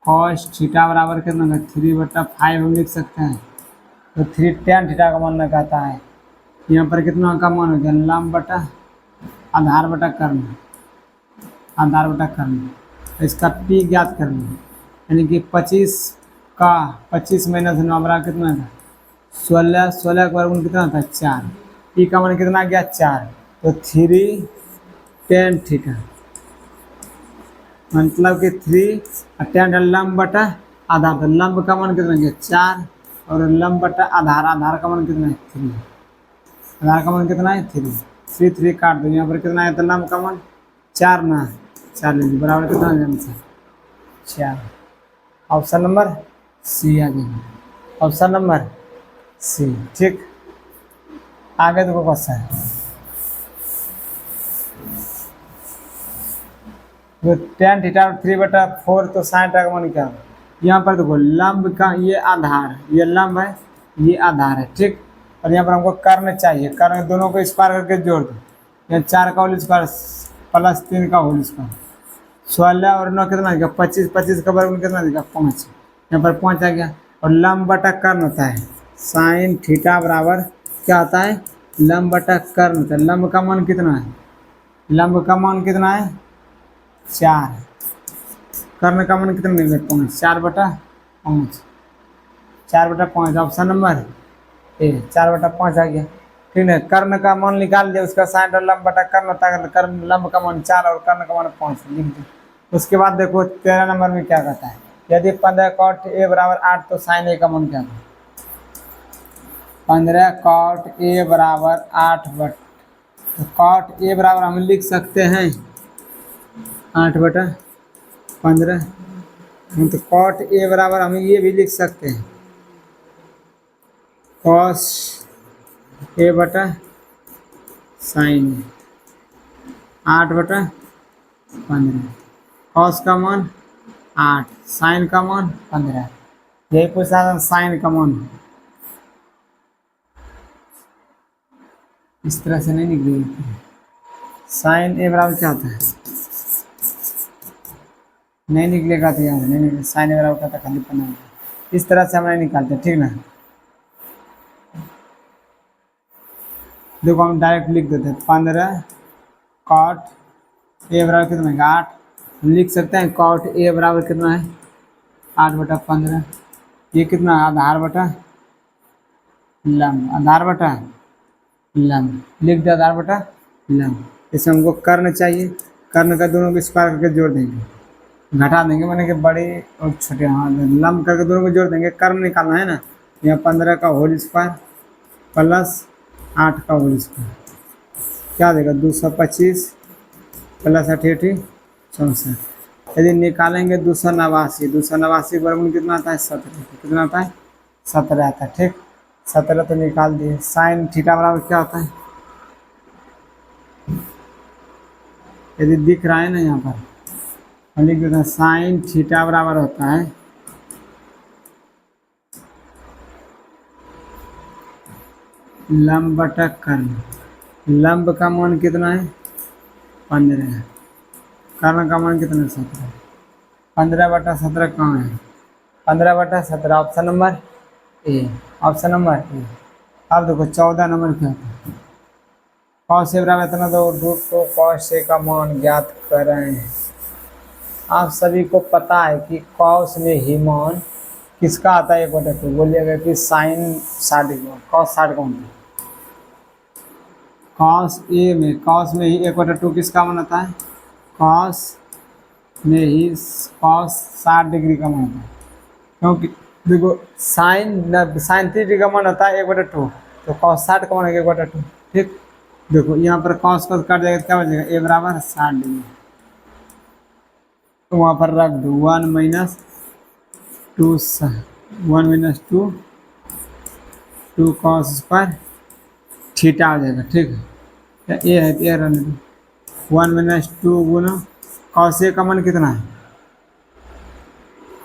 cos थीटा बराबर कितना होगा 3/5 हम लिख सकते हैं, तो 3 tan थीटा का मान कहता है। यहाँ पर कितना का मान हो गया लंब बटा आधार बटा कर्ण, आधार बटा कर्ण, इसका p ज्ञात करना है, यानी कि 25 माइनस 9 बराबर कितना है 16, 16 का वर्गमूल कितना होता है 4। ई का मान कितना गया 4, तो 3 tan थीटा, मतलब कि 3 tan लंब बटा आधार, तो लंब का मान कितना गया 4 और लंब बटा आधार, आधार का मान कितना है 3, आधार का मान कितना है 3, 3 3 काट दो, यहाँ पर कितना है तो लंब का मान 4 ना 4 ले लीजिए, बराबर कितना आंसर 4। ऑप्शन नंबर सी आ जाएगा, ऑप्शन नंबर सी। ठीक, आगे देखो क्वेश्चन है, जो tan थीटा 3/4 तो sin का मान क्या है। यहाँ पर देखो लंब का ये आधार, ये लंब है, ये आधार है। ठीक, और यहाँ पर हमको कर्ण चाहिए, कर्ण दोनों को स्क्वायर करके जोड़ दो, यहाँ 4 का होल स्क्वायर प्लस 3 का होल स्क्वायर, 16 और 9 कितना देगा 25, 25 का वर्गमूल कितना देगा 5, यहाँ पर 5 आ गया। और लंब बटा कर्ण होता है साइन थीटा बराबर क्या होता है, लंब बटा कर्ण होता है। लंब का मान कितना है, लंब का मान कितना है 4, कर्ण का मान कितना निकले 5, 4/5, 4/5, ऑप्शन नंबर ए 4/5 आ गया। ठीक है, कर्ण का मान निकाल दिया, उसका साइन और लंब बटा कर्ण होता है, कर्ण लंब का मान 4 और कर्ण का मान 5 लिख दिया। उसके बाद देखो 13 नंबर में क्या कहता है, यदि 15 cot a बराबर 8 तो साइन ए का मान क्या था, 15 cot a बराबर 8 बट, तो cot a बराबर हम लिख सकते हैं 8/15, तो cot a बराबर हम ये भी लिख सकते हैं cos a बटा साइन 8/15, cos का मान 8, साइन का मान 15, यही पूछा था साइन का मान, इस तरह से नहीं निकलेगी। साइन ए बराबर क्या होता है, नहीं निकलेगा तो यार नहीं निकले, साइन ए बराबर क्या था खाली पन्ना, इस तरह से हम नहीं निकालते। ठीक ना, देखो हम डायरेक्ट लिख देते हैं 15 cot a बराबर कितना है 8, लिख सकते हैं cot a बराबर कितना है 8/15, ये कितना है आधार बटा लंब, आधार बटा लंब, लिख दिया आधार बटा लंब। इसमें हमको कर्ण चाहिए, कर्ण का दोनों को स्क्वायर करके जोड़ देंगे, घटा देंगे माने कि बड़े और छोटे, हाँ लंब करके दोनों को जोड़ देंगे, कर्ण निकालना है ना। यहाँ 15 का होल स्क्वायर प्लस 8 का होल स्क्वायर क्या देगा 225 प्लस 88 64, यदि निकालेंगे 289, 289 वर्गमूल कितना आता है 17, कितना आता है 17 आता है। ठीक, 17 तो निकाल दिए। साइन थीटा बराबर क्या होता है, यदि दिख रहा है ना यहाँ पर हम लिख देते हैं साइन थीटा बराबर होता है लंब बटा कर्ण, लंब का मान कितना है 15, कर्ण का मान कितना है 17, 15/17 कहाँ है 15/17, option number A, option number A. अब देखो 14 नंबर क्या था, cos a बराबर इतना दो √2 cos a का मान ज्ञात करें। आप सभी को पता है कि cos में ही मान किसका आता है 1/2, बोलिएगा कि साइन 60 cos 60 कौन है, cos में ही 1/2 किसका मान आता है, cos में ही cos 60 डिग्री का मान आता है, क्योंकि देखो साइन 30 डिग्री का मान आता है 1/2, तो cos 60 का मान है 1/2। ठीक, देखो यहाँ पर cos को काट जाएगा क्या बचेगा a बराबर 60 डिग्री, तो वहाँ पर रख दो 1 - 2 2 cos स्क्वायर थीटा आ जाएगा। ठीक है, ए है तो ए रहने दो, 1 - 2 गुना cos a का मान कितना है,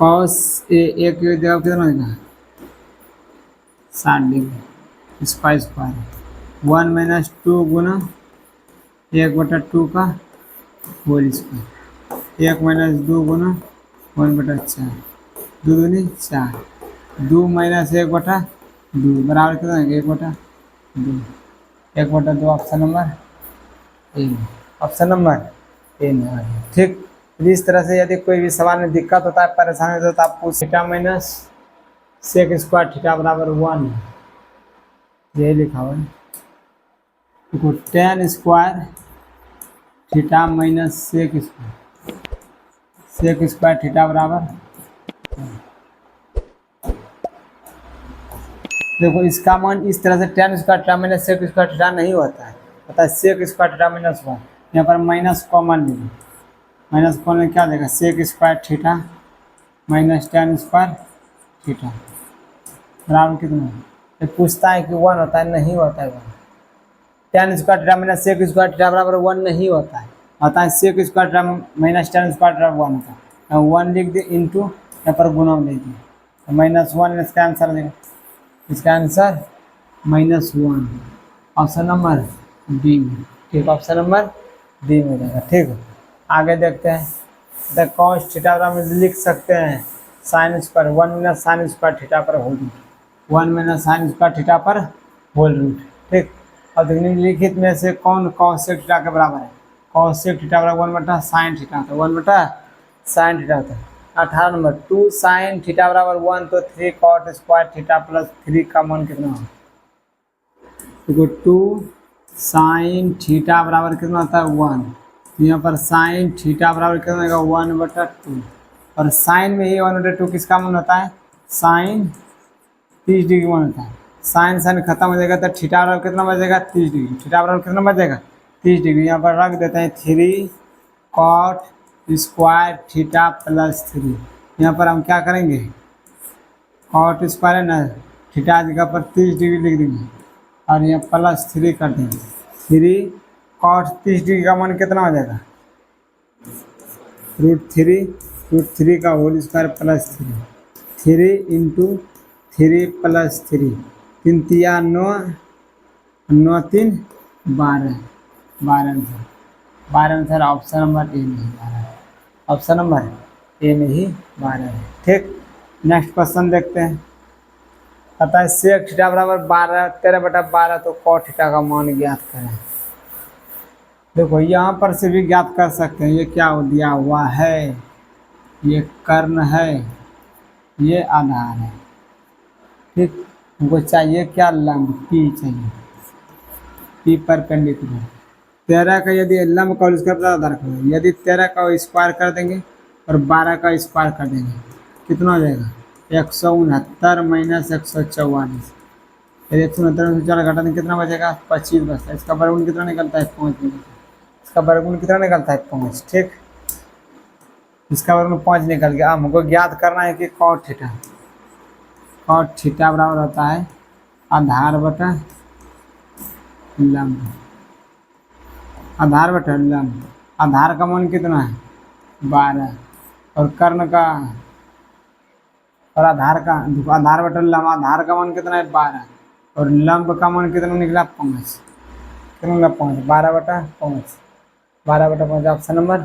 cos a की जगह कितना होगा 60 डिग्री स्क्वायर, 1 - 2 गुना 1/2 का होल स्क्वायर, 1 - 2 गुना 1/4, 2 दूनी 4, 2 - 1/2 बराबर कितना है 1/2, 1/2 option number A, option number A में। ठीक, इस तरह से यदि कोई भी सवाल में दिक्कत होता है, परेशानी होता है, तो आप पूछ theta minus sec square theta बराबर 1 यही लिखा हुआ है। देखो tan square theta minus sec square, sec square theta बराबर, देखो इसका मान इस तरह से tan square theta minus sec square theta नहीं होता है, होता है sec square theta minus one. यहाँ पर माइनस कॉमन लेंगे, माइनस कॉमन में क्या देगा, sec square theta minus tan square theta बराबर कितना है। ये पूछता है कि वन होता है, नहीं होता है one. Tan square theta minus sec square theta बराबर वन नहीं होता है, होता है sec square theta minus tan square theta one होता है। वन लिख दिए इंटू यहाँ पर गुना लिख दिए, तो माइनस वन इसका आंसर देगा, इसका answer minus one, option number D में। ठीक, ऑप्शन नंबर डी में जाएगा। ठीक, आगे देखते हैं। द कॉस थीटा बराबर लिख सकते हैं sine square one minus sine square theta पर whole root, one minus sine square theta पर होल रूट। ठीक, अब निम्नलिखित में से कौन कॉसेक थीटा के बराबर है। कॉसेक थीटा बराबर वन बटा साइन थीटा होता है, वन बटा साइन थीटा होता है। 18 नंबर, टू साइन थीटा बराबर वन, तो three cot square theta plus three का मान कितना होगा। देखो टू साइन थीटा बराबर कितना होता है वन, यहाँ पर साइन थीटा बराबर कितना होगा वन बटा टू, और साइन में ही वन बटा टू किसका मान होता है, साइन 30 डिग्री मान होता है। साइन साइन खत्म हो जाएगा तो थीटा बराबर कितना बचेगा 30 डिग्री, थीटा बराबर कितना बचेगा 30 डिग्री। यहाँ पर रख देते हैं three cot square theta plus three, यहाँ पर हम क्या करेंगे, कॉट स्क्वायर है ना, थीटा जगह पर 30 डिग्री लिख देंगे और यहाँ प्लस थ्री कर देंगे। थ्री कॉट 30 डिग्री का मान कितना हो जाएगा, रूट थ्री का whole square plus three, three into three plus three, तीन तिया नौ, नौ तीन 12, 12 आंसर ऑप्शन नंबर ए में ही 12 है, ऑप्शन नंबर ए में ही 12 है। ठीक, नेक्स्ट क्वेश्चन देखते हैं। पता है सेक थीटा बराबर 12, 13 बटा 12, तो कॉट थीटा का मान ज्ञात करें। देखो यहाँ पर से भी ज्ञात कर सकते हैं, ये क्या दिया हुआ है, ये कर्ण है, ये आधार है। ठीक, हमको चाहिए क्या, लंब पी चाहिए, पी परपेंडिकुलर। 13 का यदि लंब का स्क्वायर आधार करें, यदि 13 का स्क्वायर कर देंगे और 12 का स्क्वायर कर देंगे, कितना हो जाएगा 169 माइनस 144। यदि 169 से 4 घटा देंगे कितना बचेगा 25 बचता है। इसका वर्गमूल कितना निकलता है 5 में, इसका वर्गमूल कितना निकलता है 5। ठीक, इसका वर्गमूल 5 निकल गया। हमको ज्ञात करना है कि कॉट थीटा, कॉट थीटा बराबर होता है आधार बटा लंब, आधार बटा लंब। आधार का मान कितना है 12, और कर्ण का और आधार का, आधार बटा लंब, आधार का मान कितना है 12 और लंब का मान कितना निकला 5, कितना निकला 5, 12 बटा 5, 12 बटा 5 ऑप्शन नंबर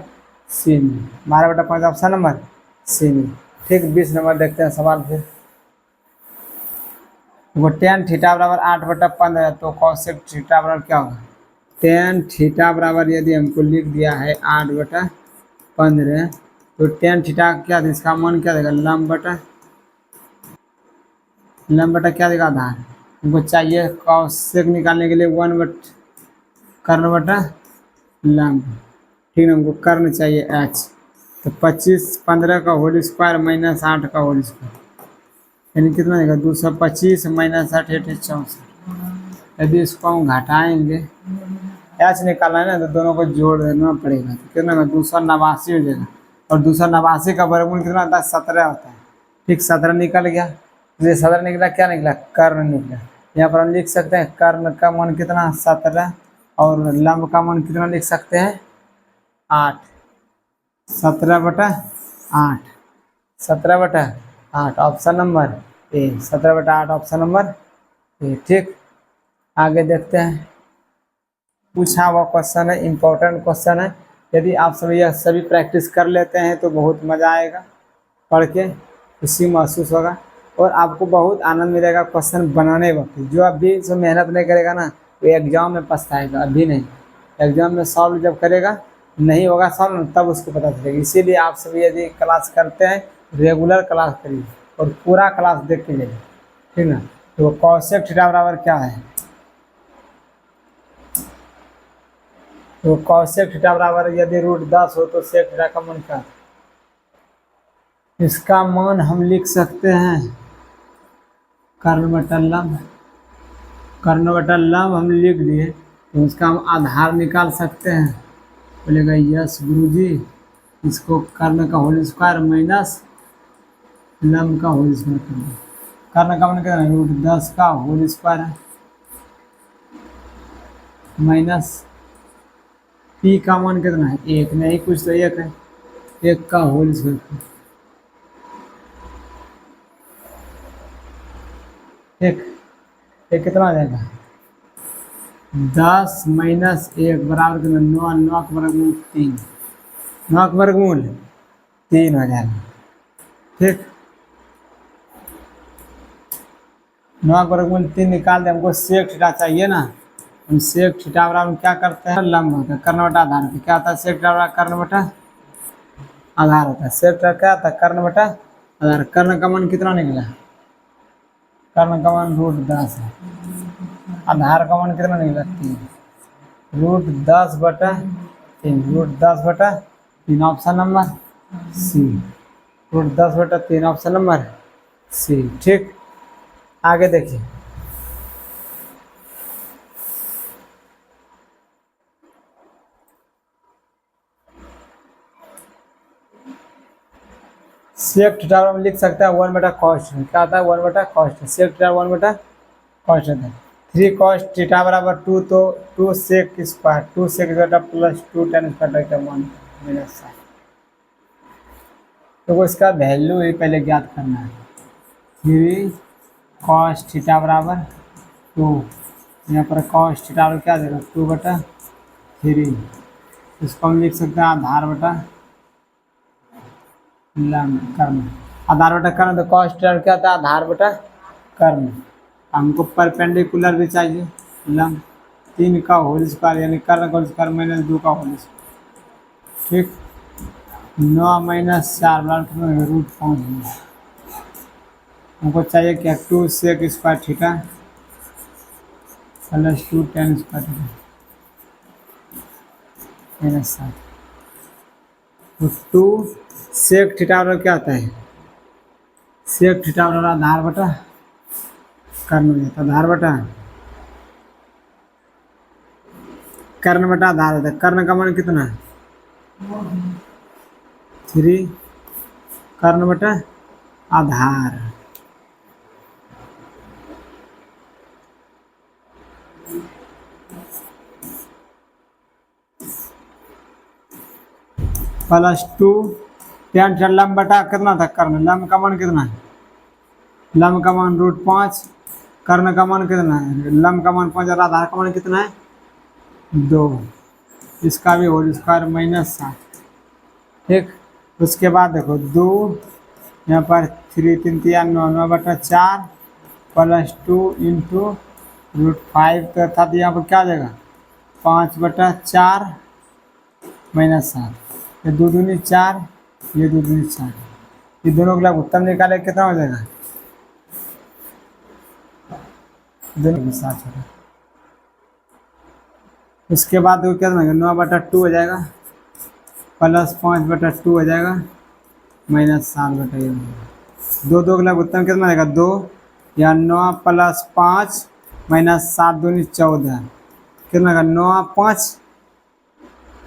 सी में, 12 बटा 5 ऑप्शन नंबर सी में। ठीक, 20 नंबर देखते हैं सवाल फिर। वो टेन थीटा बराबर 8 बटा 15, तो कॉसेक थीटा बराबर क्या होगा, टेन थीटा बराबर यदि हमको लिख दिया है 8 बटा 15, तो टेन थीटा क्या देगा, इसका मान क्या देगा, लंब बटा क्या देगा आधार। हमको चाहिए कॉसेक निकालने के लिए 1 बट कर्ण बटा लंब। ठीक है, हमको कर्ण चाहिए h, तो 25 15 का होल स्क्वायर माइनस 8 का होल स्क्वायर, यानी कितना देगा 225 माइनस 8 8 64। यदि इसको हम घटाएंगे, एच निकालना है ना, तो दोनों को जोड़ देना पड़ेगा, तो कितना 289 हो जाएगा, और 289 का वर्गमूल कितना होता है 17 होता है। ठीक, 17 निकल गया, ये 17 निकला, क्या निकला कर्ण निकला। यहाँ पर हम लिख सकते हैं कर्ण का मान कितना 17, और लंब का मान कितना लिख सकते हैं 8, 17 बटा 8, 17 बटा 8 ऑप्शन नंबर ए, 17 बटा 8 ऑप्शन नंबर ए। ठीक, आगे देखते हैं। पूछा हुआ क्वेश्चन है, इम्पोर्टेंट क्वेश्चन है। यदि आप सभी यह सभी प्रैक्टिस कर लेते हैं तो बहुत मज़ा आएगा, पढ़ के खुशी महसूस होगा और आपको बहुत आनंद मिलेगा क्वेश्चन बनाने वक्त। जो अभी से मेहनत नहीं करेगा ना, वो एग्जाम में पछताएगा, अभी नहीं, एग्जाम में सॉल्व जब करेगा नहीं होगा सॉल्व तब उसको पता चलेगा। इसीलिए आप सभी यदि क्लास करते हैं रेगुलर क्लास करिए और पूरा क्लास देख के जाइए, ठीक ना। तो कॉसेक थीटा बराबर क्या है, तो cos sec थीटा बराबर यदि रूट 10 हो तो sec थीटा का मान क्या, इसका मान हम लिख सकते हैं कर्ण बटा लंब। कर्ण बटा लंब हम लिख दिए तो उसका हम आधार निकाल सकते हैं। बोलेगा यस गुरुजी, इसको कर्ण का होल स्क्वायर माइनस लंब का होल स्क्वायर कर दो। कर्ण का मान क्या है, रूट 10 का होल स्क्वायर है माइनस पी का मान कितना है, एक, नहीं कुछ तो एक है, एक का होल स्क्वायर। एक कितना आ जाएगा, 10 माइनस 1 बराबर कितना, 9, 9 का वर्गमूल 3, 9 का वर्गमूल 3 हो जाएगा। ठीक, 9 का वर्गमूल 3 निकाल दे, हमको सेक थीटा चाहिए ना। हम सेक थीटा बराबर क्या करते हैं, लंब होता है कर्ण बटा आधार। क्या होता है सेक थीटा बराबर कर्ण बटा आधार होता है। सेक थीटा क्या होता है, कर्ण बटा आधार। कर्ण का मान कितना निकला, कर्ण का मान रूट 10 है। आधार का मान कितना निकला, 3, रूट 10 बटा 3, रूट 10 बटा 3 ऑप्शन नंबर सी, रूट 10 बटा 3 ऑप्शन नंबर सी। ठीक, आगे देखिए, सेक थीटा हम लिख सकते हैं 1 बटा कॉस। क्या आता है, 1 बटा कॉस। सेक थीटा 1 बटा कॉस होता है। 3 कॉस थीटा बराबर 2, तो 2 सेक स्क्वायर, 2 सेक बटा प्लस 2 tan स्क्वायर का मान माइनस 7। तो इसका वैल्यू ही पहले ज्ञात करना है। 3 कॉस थीटा बराबर 2, यहाँ पर कॉस थीटा बराबर क्या देगा, 2 बटा 3। इसको हम लिख सकते हैं आधार बटा लंब कर्ण। आधार बटा कर्ण, तो कॉस थीटा क्या था, आधार बटा कर्ण। हमको परपेंडिकुलर भी चाहिए लंब, 3 का होल स्क्वायर यानी कर्ण का होल स्क्वायर माइनस 2 का होल स्क्वायर। ठीक, 9 माइनस 4 बराबर रूट 5। हमको चाहिए क्या, 2 sec square theta plus 2 tan square theta minus 7। तो 2 सेक थीटा बराबर क्या आता है, सेक थीटा बराबर आधार बटा कर्ण हो जाता है। आधार बटा कर्ण बटा आधार होता है। कर्ण का मान कितना है, 3 कर्ण बटा आधार। प्लस 2 tan थीटा लंब बटा कितना था, कर्ण। लंब का मान कितना है, लंब का मान रूट 5, कर्ण का मान कितना है, लंब का मान 5 और आधार का मान कितना है 2। इसका भी होल स्क्वायर माइनस 7। ठीक, उसके बाद देखो 2 यहाँ पर 3 3 3 9, 9 बटा 4 प्लस 2 इंटू रूट 5 तो था, तो यहाँ पर क्या आ जाएगा 5 बटा 4 माइनस 7। ये 2 दूनी 4, ये 2 दूनी 4, ये दोनों का उत्तर निकाले कितना हो जाएगा, दोनों के साथ होगा। उसके बाद वो क्या बनेगा, 9 बटा 2 हो जाएगा प्लस 5 बटा 2 हो जाएगा माइनस 7 बटा ये। 2 2 का उत्तर कितना आएगा, 2 या 9 प्लस 5 माइनस 7 दूनी 14, कितना का 9 5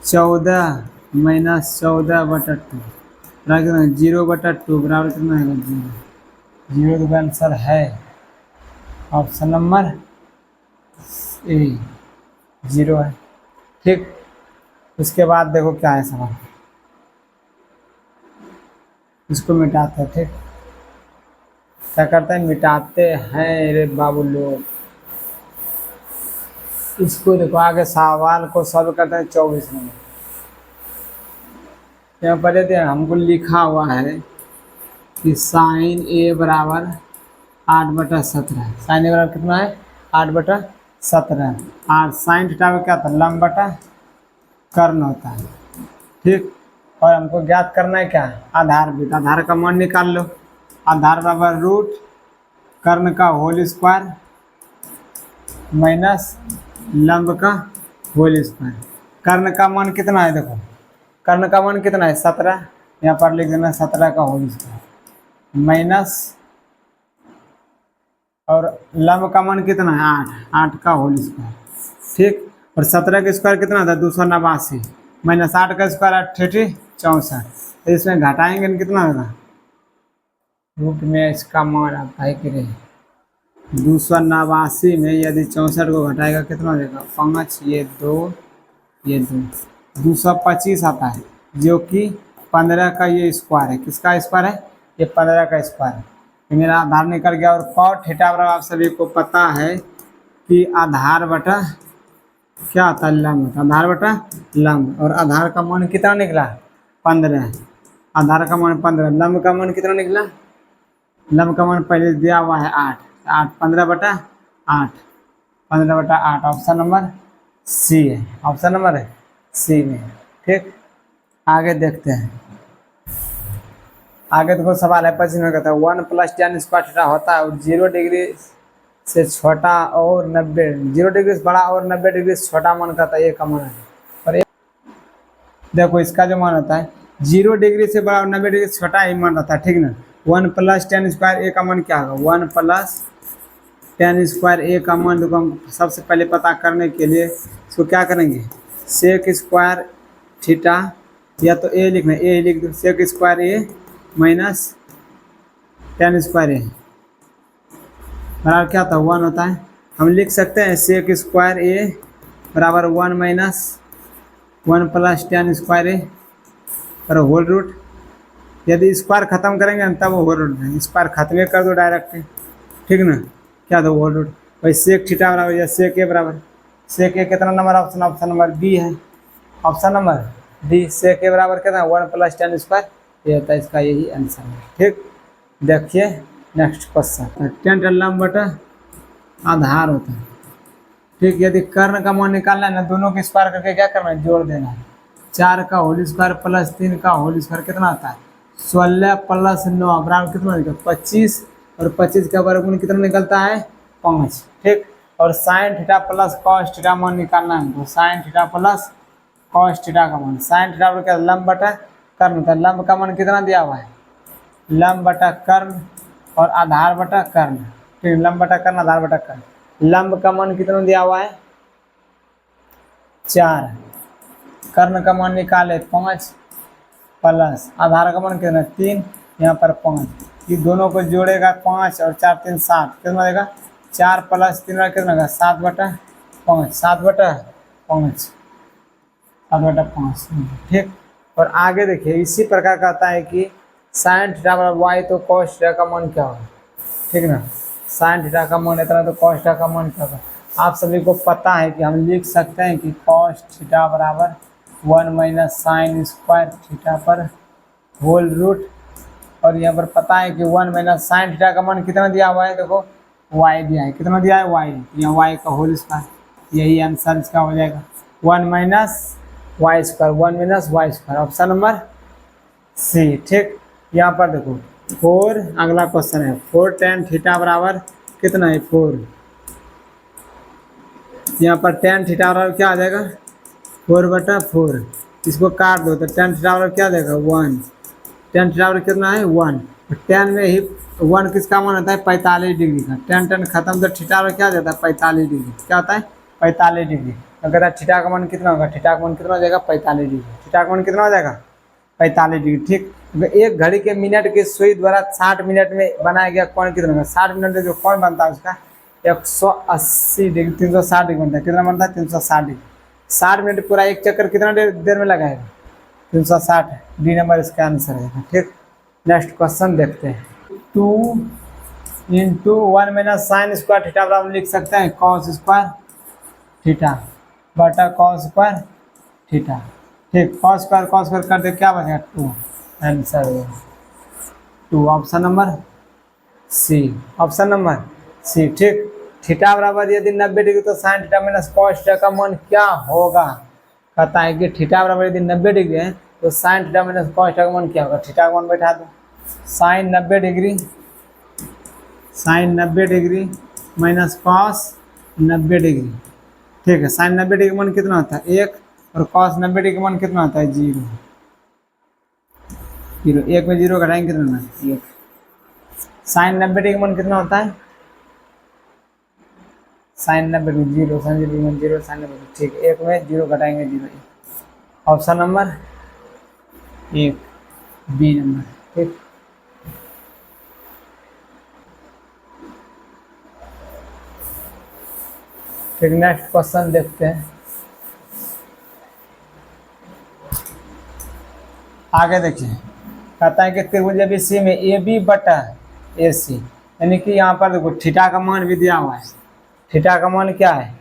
14 माइनस 14 बटा 2 बराबर 0 बटा 2 बराबर कितना है 0। 0 का आंसर है ऑप्शन नंबर ए, 0 है। ठीक, उसके बाद देखो क्या है सवाल, इसको मिटाते हैं। ठीक, क्या करते हैं, मिटाते हैं रे बाबू लोग। इसको देखो आगे सवाल को सॉल्व करते हैं 24 नंबर। यहाँ पर देते हैं, हमको लिखा हुआ है कि साइन ए बराबर 8 बटा 17। साइन ए बराबर कितना है 8 बटा 17। और साइन थीटा में क्या था, लंब बटा कर्ण होता है। ठीक, और हमको ज्ञात करना है क्या, आधार भी। आधार का मान निकाल लो। आधार बराबर रूट कर्ण का होल स्क्वायर माइनस लंब का होल स्क्वायर। कर्ण का मान कितना है, देखो कर्ण का मान कितना है 17, यहाँ पर लिख देना 17 का होल स्क्वायर माइनस, और लंब का मान कितना है 8 का होल स्क्वायर, ठीक। और 17 का स्क्वायर कितना था 289 माइनस 8 का स्क्वायर 68 64, तो इसमें घटाएंगे न कितना होगा, रूट में इसका मान आता है कि नहीं 289 में यदि 64 को घटाएगा कितना हो जाएगा 5, ये 2 ये 225 आता है, जो कि 15 का ये स्क्वायर है। किसका स्क्वायर है, ये 15 का स्क्वायर है। तो मेरा आधार निकल गया। और कॉट थीटा बराबर आप सभी को पता है कि आधार बटा क्या आता है लंब, आधार बटा लंब। और आधार का मान कितना निकला 15, आधार का मान 15, लंब का मान कितना निकला, लंब का मान पहले दिया हुआ है 8, 15 बटा 8, 15 बटा 8 ऑप्शन नंबर सी है, ऑप्शन नंबर है सी में, ठीक। आगे देखते हैं, आगे देखो सवाल है 25 में कहता है 1 + tan स्क्वायर थीटा होता है और 0 डिग्री से छोटा और 90, 0 डिग्री से बड़ा और 90 डिग्री से छोटा मान कहता है, ये का मान है। और देखो इसका जो मान होता है 0 डिग्री से बड़ा और 90 डिग्री से छोटा ही मान रहता है, ठीक ना। 1 + tan स्क्वायर ए का मान क्या होगा, 1 + tan स्क्वायर ए का मान देखो हम सबसे पहले पता करने के लिए इसको क्या करेंगे, सेक स्क्वायर थीटा, या तो ए लिखना ए लिख दो, सेक स्क्वायर ए माइनस tan स्क्वायर ए बराबर क्या होता है 1 होता है। हम लिख सकते हैं सेक स्क्वायर ए बराबर 1 - 1 + tan स्क्वायर ए और होल रूट, यदि स्क्वायर खत्म करेंगे तब वो होल रूट है, स्क्वायर खत्म कर दो डायरेक्ट, ठीक ना, क्या दो होल रूट। वही सेक थीटा बराबर या सेक ए बराबर, सेक ए कितना number option, option number B है, option number D, sec A बराबर कितना 1 + tan स्क्वायर, ये होता है इसका यही आंसर है, ठीक। देखिए नेक्स्ट क्वेश्चन, tan लंब बटा आधार होता है, ठीक। यदि कर्ण का मान निकालना है ना, दोनों के स्क्वायर करके क्या करना है, जोड़ देना है। 4 का होल स्क्वायर प्लस 3 का होल स्क्वायर कितना आता है 16 + 9 बराबर कितना निकलता है 25, और 25 का वर्गमूल कितना निकलता है 5, ठीक। और sine theta plus cos theta मान निकालना है, तो sine theta plus cos theta का मान, साइन थीटा क्या लंब बटा कर्ण, का लंब का मान कितना दिया हुआ है, लंब बटा कर्ण और आधार बटा कर्ण, ठीक। लंब बटा कर्ण आधार बटा कर्ण, लंब का मान कितना दिया हुआ है 4, कर्ण का मान निकाले 5 प्लस आधार का मान कितना 3, यहाँ पर 5, ये दोनों को जोड़ेगा 5 और 4 3 7, कितना देगा 4 + 3 कितना देगा 7/5, 7/5, 7/5, ठीक। और आगे देखिए इसी प्रकार का आता है कि साइन थीटा बराबर वाई तो कॉस थीटा का मान क्या होगा, ठीक ना, साइन थीटा का मान इतना तो कॉस थीटा का मान क्या होगा। आप सभी को पता है कि हम लिख सकते हैं कि कॉस थीटा बराबर 1 - साइन स्क्वायर थीटा पर होल रूट, और यहाँ पर पता है कि 1 - साइन थीटा का मान कितना दिया हुआ है, देखो वाई दिया है, कितना दिया है वाई, यहाँ वाई का होल स्क्वायर, यही आंसर इसका हो जाएगा 1 - Y square, 1 - Y square, option number C, ठीक। यहाँ पर देखो 4, अगला क्वेश्चन है 4 tan थीटा बराबर कितना है 4, यहाँ पर tan थीटा बराबर क्या आ जाएगा 4/4, इसको काट दो तो tan थीटा बराबर क्या देगा 1, tan थीटा बराबर कितना है 1, tan में ही 1 किसका मान होता है 45 डिग्री का, tan खत्म तो थीटा बराबर क्या देता है 45 डिग्री, क्या होता है 45 डिग्री। तो कहता है थीटा का मान कितना होगा, थीटा का मान कितना हो जाएगा 45 डिग्री, थीटा का मान कितना हो जाएगा 45 डिग्री, ठीक। एक घड़ी के मिनट की सुई द्वारा 60 मिनट में बनाया गया कोण कितना होगा, 60 मिनट में जो कोण बनता है उसका 180 डिग्री, 360 डिग्री बनता है, कितना बनता है 360 डिग्री। 60 मिनट पूरा एक चक्कर कितना देर में लगाएगा 360, डी नंबर इसका आंसर है, ठीक। नेक्स्ट क्वेश्चन देखते हैं, 2 × 1 - साइन स्क्वायर थीटा बराबर लिख सकते हैं कॉस स्क्वायर थीटा बटा कॉस स्क्वायर थीटा, ठीक। कॉस स्क्वायर कर दे क्या बचेगा 2, answer 2, option number C, option number C, ठीक। थीटा बराबर यदि 90 डिग्री तो sine theta minus cos theta का मान क्या होगा, कहता है कि थीटा बराबर यदि 90 डिग्री है तो sine theta minus cos theta का मान क्या होगा, थीटा का मान बैठा दो, sine 90 degree minus cos 90 degree, ठीक है। साइन 90 डिग्री मान कितना होता है 1, और cos 90 डिग्री का मान कितना होता है? 0। 0 1 में 0 घटाएंगे कितना ना 1। sin 90 डिग्री का मान कितना होता है? sin 90 में 0, sin 90 में 0, sin 90 में ठीक, 1 में 0 घटाएंगे 0। Option number 1 B number. ठीक, ठीक नेक्स्ट क्वेश्चन देखते हैं। आगे देखिए, कहता है कि त्रिभुज ABC में AB बटा AC, यानी कि यहाँ पर देखो थीटा का मान भी दिया हुआ है। थीटा का मान क्या है?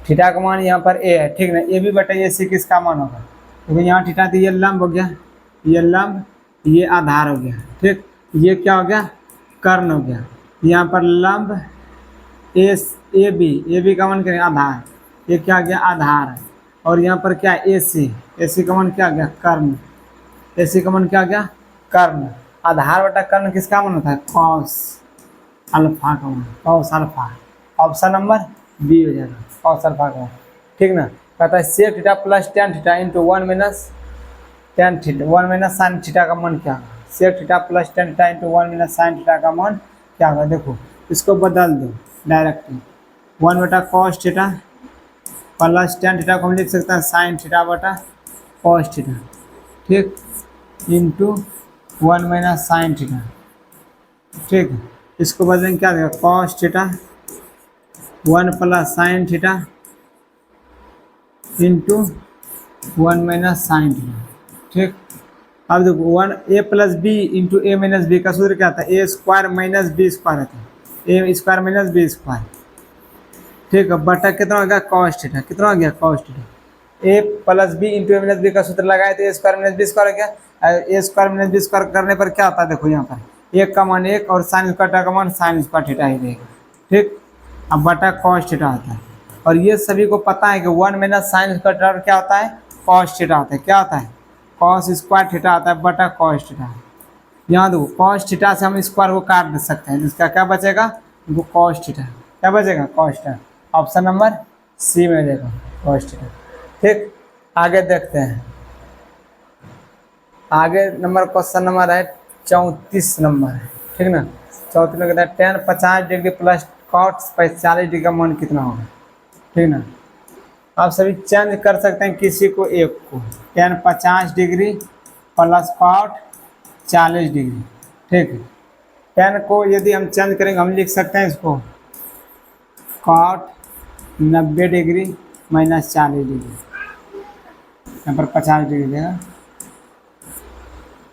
थीटा का मान यहाँ पर A है, ठीक ना। AB बटा AC किसका मान होगा? क्योंकि यहाँ थीटा तो ये लंब हो गया, ये लंब, ये आधार हो गया। ठीक, ये क्या हो गया? कर्ण हो गया। यहाँ पर लंब AB का मान क्या है? आधार। ये क्या गया? आधार है। और यहाँ पर क्या है? AC का मान क्या गया? कर्ण। AC का मान क्या गया? कर्ण। आधार बटा कर्ण किसका मान होता है? कॉस अल्फा का मान, cos alpha. Option number B हो जाएगा, कॉस अल्फा का मान। ठीक ना। कहता है sec theta plus tan theta into 1 minus tan theta 1 minus sine theta का मान क्या होगा? Sec theta plus tan theta into 1 minus sine theta का मान क्या होगा? देखो इसको बदल दो डायरेक्टली, 1 बटा cos theta plus tan theta को हम लिख सकते हैं साइन थीटा बटा कॉस थीटा, ठीक, इंटू 1 माइनस साइन थीटा। ठीक, इसको बदलेंगे क्या देगा? Cos theta 1 plus sine theta into 1 minus sine theta. ठीक, अब देखो 1 a plus B into A minus B का सूत्र क्या आता है? A square minus B square आता है, A square minus B square. ठीक है, बटा कितना हो गया? Cos theta. कितना हो गया? Cos theta. A plus B into A minus B का सूत्र लगाए तो A square minus B square हो गया। A square minus B square करने पर क्या होता है? देखो यहाँ पर 1 का मान 1 और साइन स्क्वायर का मान साइन स्क्वायर थीटा ही रहेगा। ठीक, अब बटा कॉस थीटा होता है। और ये सभी को पता है कि 1 माइनस साइन स्क्वायर क्या होता है? कॉस थीटा होता है। क्या होता है? कॉस स्क्वायर थीटा आता है बटा कॉस थीटा। यहाँ देखो कॉस थीटा से हम स्क्वायर को काट दे सकते हैं, जिसका क्या बचेगा? वो कॉस थीटा। क्या बचेगा? Cos theta. Option number C में हो जाएगा कॉस थीटा। ठीक, आगे देखते हैं। आगे नंबर क्वेश्चन नंबर है 34 नंबर है। ठीक ना। 34 में कहता है tan 50 degree plus cot 45 degree का मान कितना होगा? ठीक ना। आप सभी चेंज कर सकते हैं किसी को एक को, tan 50 degree plus cot 40 degree. ठीक है, टेन को यदि हम चेंज करेंगे हम लिख सकते हैं इसको कॉट 90 डिग्री माइनस 40 डिग्री, यहाँ पर 50 डिग्री देगा।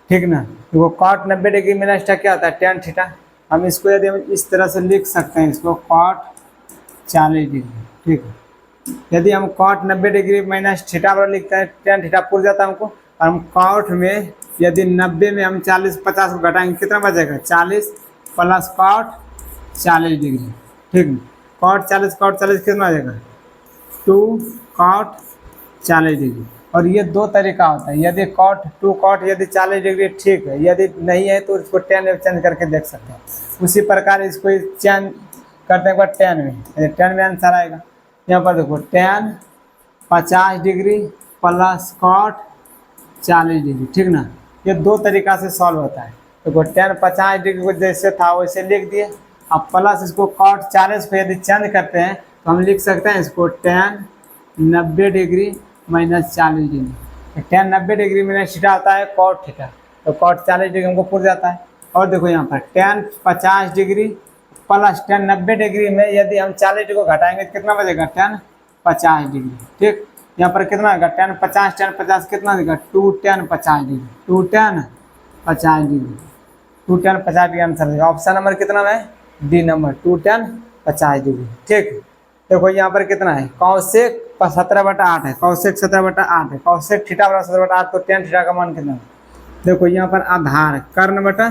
ठीक ना। तो वो कॉट 90 डिग्री माइनस क्या होता है? Tan theta. हम इसको यदि हम इस तरह से लिख सकते हैं इसको कॉट 40 डिग्री। ठीक है, यदि हम कॉट 90 डिग्री माइनस थीटा पर लिखते हैं टेन थीटा पूर जाता है हमको। और हम कॉट में यदि 90 में हम 40 50 को घटाएंगे कितना बचेगा? 40 प्लस कॉट 40 डिग्री। ठीक है, कॉट 40 कितना आ जाएगा? 2 कॉट 40 डिग्री। और ये दो तरीका होता है, यदि कॉट 2 कॉट यदि 40 डिग्री ठीक है, यदि नहीं है तो इसको 10 में चेंज करके देख सकते हैं। उसी प्रकार इसको चेंज करने के बाद 10 में, 10 में आंसर आएगा। यहाँ पर देखो 10 50 डिग्री प्लस कॉट 40 डिग्री। ठीक ना। ये दो तरीका से सॉल्व होता है। देखो 10 50 डिग्री को जैसे था वैसे लिख दिए, अब प्लस इसको कॉट 40 को यदि चेंज करते हैं तो हम लिख सकते हैं इसको 10 90 degree minus 40 degree. 10 90 degree minus theta आता है कॉट थीटा, तो कॉट 40 डिग्री हमको पूर जाता है। और देखो यहाँ पर 10 50 डिग्री प्लस 10 90 डिग्री में यदि हम 40 डिग्री को घटाएंगे तो कितना बचेगा? 10 50 डिग्री। ठीक, यहाँ पर कितना आएगा? 10 50 कितना देगा? 2 10 50 डिग्री, 2 10 50 डिग्री, 2 10 50 डिग्री आंसर देगा। ऑप्शन नंबर कितना है? D number 2 10 50 degree. ठीक, देखो यहाँ पर कितना है? कौशिक 17/8 है, कौशिक 17/8 है, कौशिक थीटा बराबर 17/8, तो टेन थीटा का मान कितना है? देखो यहाँ पर आधार कर्ण बटा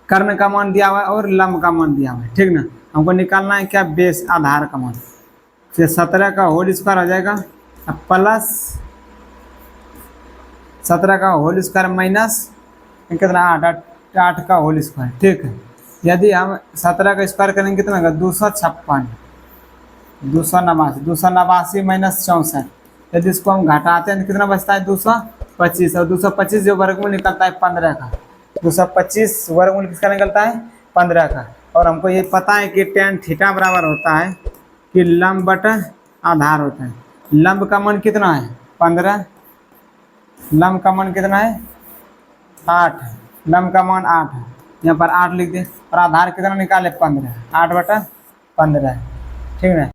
कर्ण का मान दिया हुआ है और लंब का मान दिया हुआ है। ठीक ना। हमको निकालना है क्या? बेस आधार का मान। फिर 17 का होल स्क्वायर हो जाएगा प्लस 17 का होल स्क्वायर माइनस कितना? 8 का होल स्क्वायर। ठीक है, यदि हम 17 का स्क्वायर करेंगे कितना होगा? 256 289 माइनस 64 यदि इसको हम घटाते हैं तो कितना बचता है 225, और 225 जो वर्गमूल निकलता है 15 का, 225 वर्गमूल किसका निकलता है 15 का। और हमको ये पता है कि tan थीटा बराबर होता है कि लंब बटा आधार होता है। लंब का मान कितना है 15, लंब का मान कितना है 8, लंब का मान 8 है, यहाँ पर 8 लिख दें, और आधार कितना निकाले 15, 8/15, ठीक है।